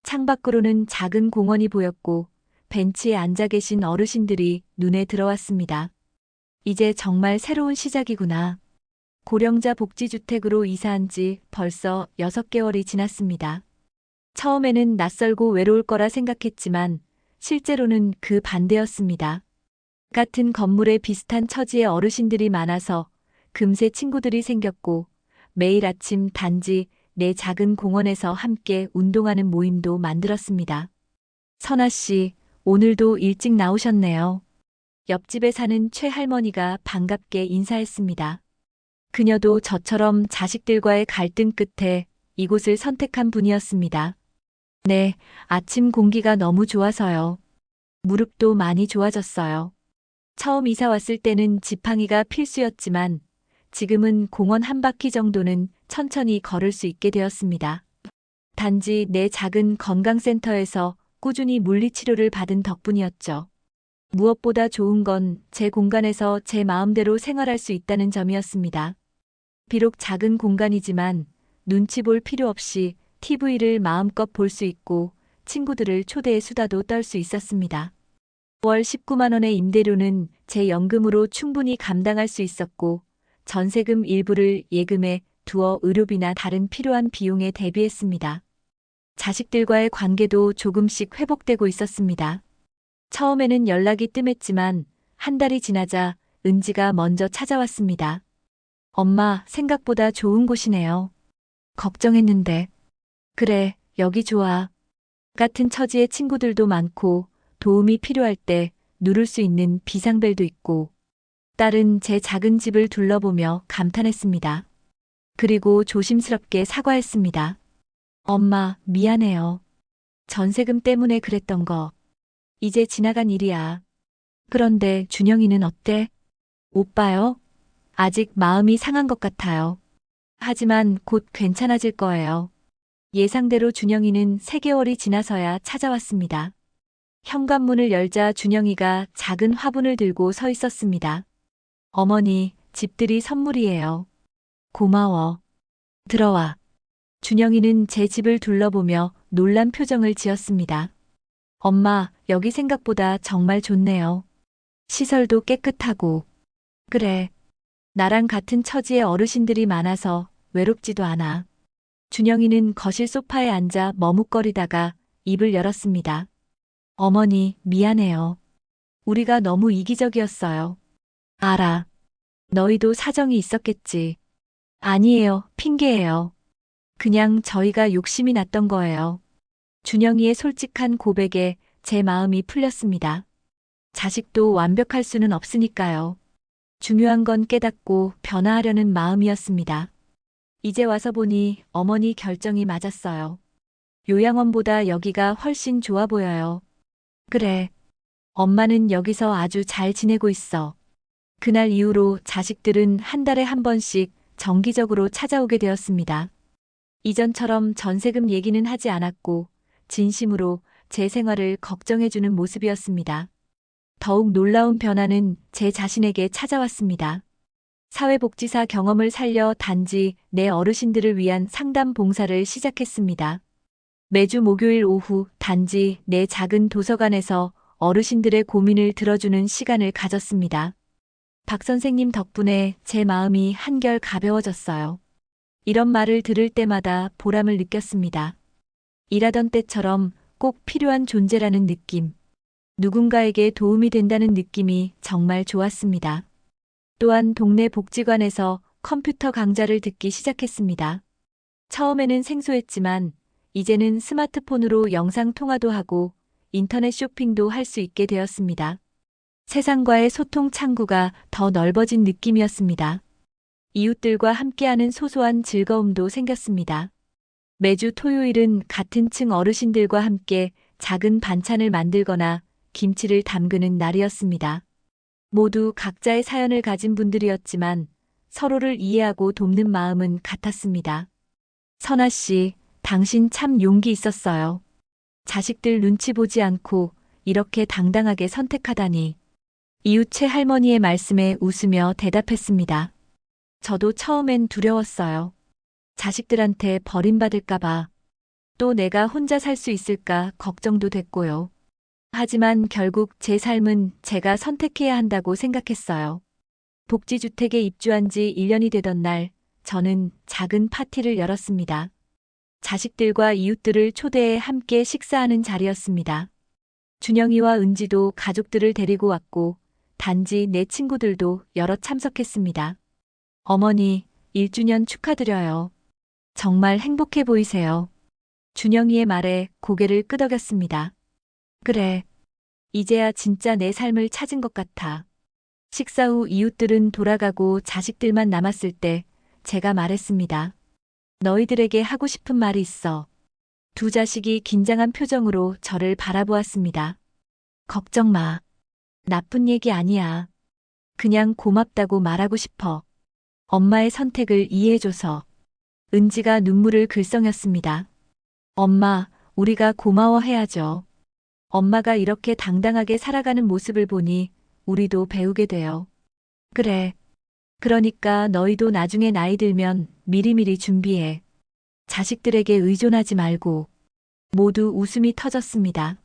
창밖으로는 작은 공원이 보였고 벤치에 앉아 계신 어르신들이 눈에 들어왔습니다. 이제 정말 새로운 시작이구나. 고령자 복지주택으로 이사한 지 벌써 6개월이 지났습니다. 처음에는 낯설고 외로울 거라 생각했지만 실제로는 그 반대였습니다. 같은 건물에 비슷한 처지의 어르신들이 많아서 금세 친구들이 생겼고 매일 아침 단지 내 작은 공원에서 함께 운동하는 모임도 만들었습니다. 선아 씨, 오늘도 일찍 나오셨네요. 옆집에 사는 최 할머니가 반갑게 인사했습니다. 그녀도 저처럼 자식들과의 갈등 끝에 이곳을 선택한 분이었습니다. 네, 아침 공기가 너무 좋아서요. 무릎도 많이 좋아졌어요. 처음 이사 왔을 때는 지팡이가 필수였지만 지금은 공원 한 바퀴 정도는 천천히 걸을 수 있게 되었습니다. 단지 내 작은 건강센터에서 꾸준히 물리치료를 받은 덕분이었죠. 무엇보다 좋은 건 제 공간에서 제 마음대로 생활할 수 있다는 점이었습니다. 비록 작은 공간이지만 눈치 볼 필요 없이 TV를 마음껏 볼 수 있고 친구들을 초대해 수다도 떨 수 있었습니다. 월 19만 원의 임대료는 제 연금으로 충분히 감당할 수 있었고 전세금 일부를 예금에 두어 의료비나 다른 필요한 비용에 대비했습니다. 자식들과의 관계도 조금씩 회복되고 있었습니다. 처음에는 연락이 뜸했지만 한 달이 지나자 은지가 먼저 찾아왔습니다. 엄마, 생각보다 좋은 곳이네요. 걱정했는데. 그래, 여기 좋아. 같은 처지의 친구들도 많고 도움이 필요할 때 누를 수 있는 비상벨도 있고 딸은 제 작은 집을 둘러보며 감탄했습니다. 그리고 조심스럽게 사과했습니다. 엄마, 미안해요. 전세금 때문에 그랬던 거. 이제 지나간 일이야. 그런데 준영이는 어때? 오빠요? 아직 마음이 상한 것 같아요. 하지만 곧 괜찮아질 거예요. 예상대로 준영이는 3개월이 지나서야 찾아왔습니다. 현관문을 열자 준영이가 작은 화분을 들고 서 있었습니다. 어머니, 집들이 선물이에요. 고마워. 들어와. 준영이는 제 집을 둘러보며 놀란 표정을 지었습니다. 엄마, 여기 생각보다 정말 좋네요. 시설도 깨끗하고. 그래. 나랑 같은 처지의 어르신들이 많아서 외롭지도 않아. 준영이는 거실 소파에 앉아 머뭇거리다가 입을 열었습니다. 어머니, 미안해요. 우리가 너무 이기적이었어요. 알아. 너희도 사정이 있었겠지. 아니에요, 핑계예요. 그냥 저희가 욕심이 났던 거예요. 준영이의 솔직한 고백에 제 마음이 풀렸습니다. 자식도 완벽할 수는 없으니까요. 중요한 건 깨닫고 변화하려는 마음이었습니다. 이제 와서 보니 어머니 결정이 맞았어요. 요양원보다 여기가 훨씬 좋아 보여요. 그래. 엄마는 여기서 아주 잘 지내고 있어. 그날 이후로 자식들은 한 달에 한 번씩 정기적으로 찾아오게 되었습니다. 이전처럼 전세금 얘기는 하지 않았고 진심으로 제 생활을 걱정해주는 모습이었습니다. 더욱 놀라운 변화는 제 자신에게 찾아왔습니다. 사회복지사 경험을 살려 단지 내 어르신들을 위한 상담 봉사를 시작했습니다. 매주 목요일 오후 단지 내 작은 도서관에서 어르신들의 고민을 들어주는 시간을 가졌습니다. 박 선생님 덕분에 제 마음이 한결 가벼워졌어요. 이런 말을 들을 때마다 보람을 느꼈습니다. 일하던 때처럼 꼭 필요한 존재라는 느낌. 누군가에게 도움이 된다는 느낌이 정말 좋았습니다. 또한 동네 복지관에서 컴퓨터 강좌를 듣기 시작했습니다. 처음에는 생소했지만 이제는 스마트폰으로 영상 통화도 하고 인터넷 쇼핑도 할 수 있게 되었습니다. 세상과의 소통 창구가 더 넓어진 느낌이었습니다. 이웃들과 함께하는 소소한 즐거움도 생겼습니다. 매주 토요일은 같은 층 어르신들과 함께 작은 반찬을 만들거나 김치를 담그는 날이었습니다. 모두 각자의 사연을 가진 분들이었지만 서로를 이해하고 돕는 마음은 같았습니다. 선아 씨, 당신 참 용기 있었어요. 자식들 눈치 보지 않고 이렇게 당당하게 선택하다니. 이웃 최 할머니의 말씀에 웃으며 대답했습니다. 저도 처음엔 두려웠어요. 자식들한테 버림받을까봐. 또 내가 혼자 살 수 있을까 걱정도 됐고요. 하지만 결국 제 삶은 제가 선택해야 한다고 생각했어요. 복지주택에 입주한 지 1년이 되던 날, 저는 작은 파티를 열었습니다. 자식들과 이웃들을 초대해 함께 식사하는 자리였습니다. 준영이와 은지도 가족들을 데리고 왔고, 단지 내 친구들도 여럿 참석했습니다. 어머니, 1주년 축하드려요. 정말 행복해 보이세요. 준영이의 말에 고개를 끄덕였습니다. 그래. 이제야 진짜 내 삶을 찾은 것 같아. 식사 후 이웃들은 돌아가고 자식들만 남았을 때 제가 말했습니다. 너희들에게 하고 싶은 말이 있어. 두 자식이 긴장한 표정으로 저를 바라보았습니다. 걱정 마. 나쁜 얘기 아니야. 그냥 고맙다고 말하고 싶어. 엄마의 선택을 이해해줘서. 은지가 눈물을 글썽였습니다. 엄마, 우리가 고마워해야죠. 엄마가 이렇게 당당하게 살아가는 모습을 보니 우리도 배우게 돼요. 그래. 그러니까 너희도 나중에 나이 들면 미리미리 준비해. 자식들에게 의존하지 말고. 모두 웃음이 터졌습니다.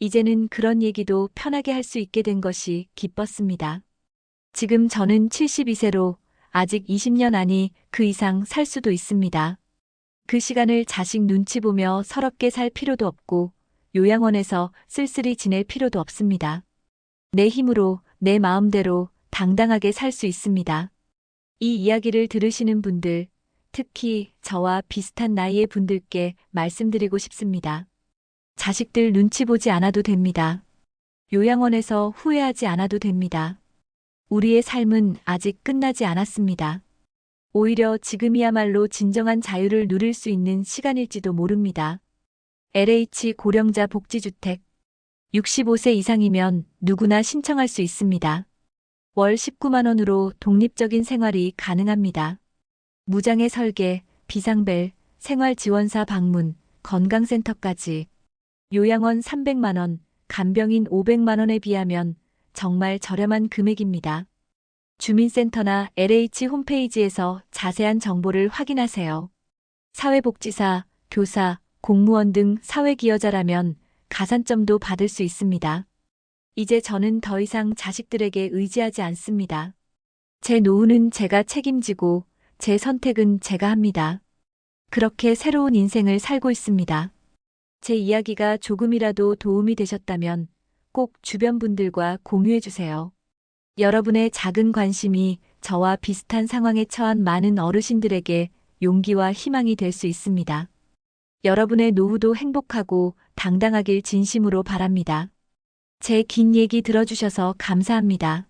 이제는 그런 얘기도 편하게 할 수 있게 된 것이 기뻤습니다. 지금 저는 72세로 아직 20년 아니 그 이상 살 수도 있습니다. 그 시간을 자식 눈치 보며 서럽게 살 필요도 없고 요양원에서 쓸쓸히 지낼 필요도 없습니다. 내 힘으로 내 마음대로 당당하게 살 수 있습니다. 이 이야기를 들으시는 분들, 특히 저와 비슷한 나이의 분들께 말씀드리고 싶습니다. 자식들 눈치 보지 않아도 됩니다. 요양원에서 후회하지 않아도 됩니다. 우리의 삶은 아직 끝나지 않았습니다. 오히려 지금이야말로 진정한 자유를 누릴 수 있는 시간일지도 모릅니다. LH 고령자 복지주택 65세 이상이면 누구나 신청할 수 있습니다. 월 19만 원으로 독립적인 생활이 가능합니다. 무장애 설계, 비상벨, 생활지원사 방문, 건강센터까지 요양원 300만 원, 간병인 500만 원에 비하면 정말 저렴한 금액입니다. 주민센터나 LH 홈페이지에서 자세한 정보를 확인하세요. 사회복지사, 교사, 공무원 등 사회기여자라면 가산점도 받을 수 있습니다. 이제 저는 더 이상 자식들에게 의지하지 않습니다. 제 노후는 제가 책임지고 제 선택은 제가 합니다. 그렇게 새로운 인생을 살고 있습니다. 제 이야기가 조금이라도 도움이 되셨다면 꼭 주변 분들과 공유해 주세요. 여러분의 작은 관심이 저와 비슷한 상황에 처한 많은 어르신들에게 용기와 희망이 될 수 있습니다. 여러분의 노후도 행복하고 당당하길 진심으로 바랍니다. 제 긴 얘기 들어주셔서 감사합니다.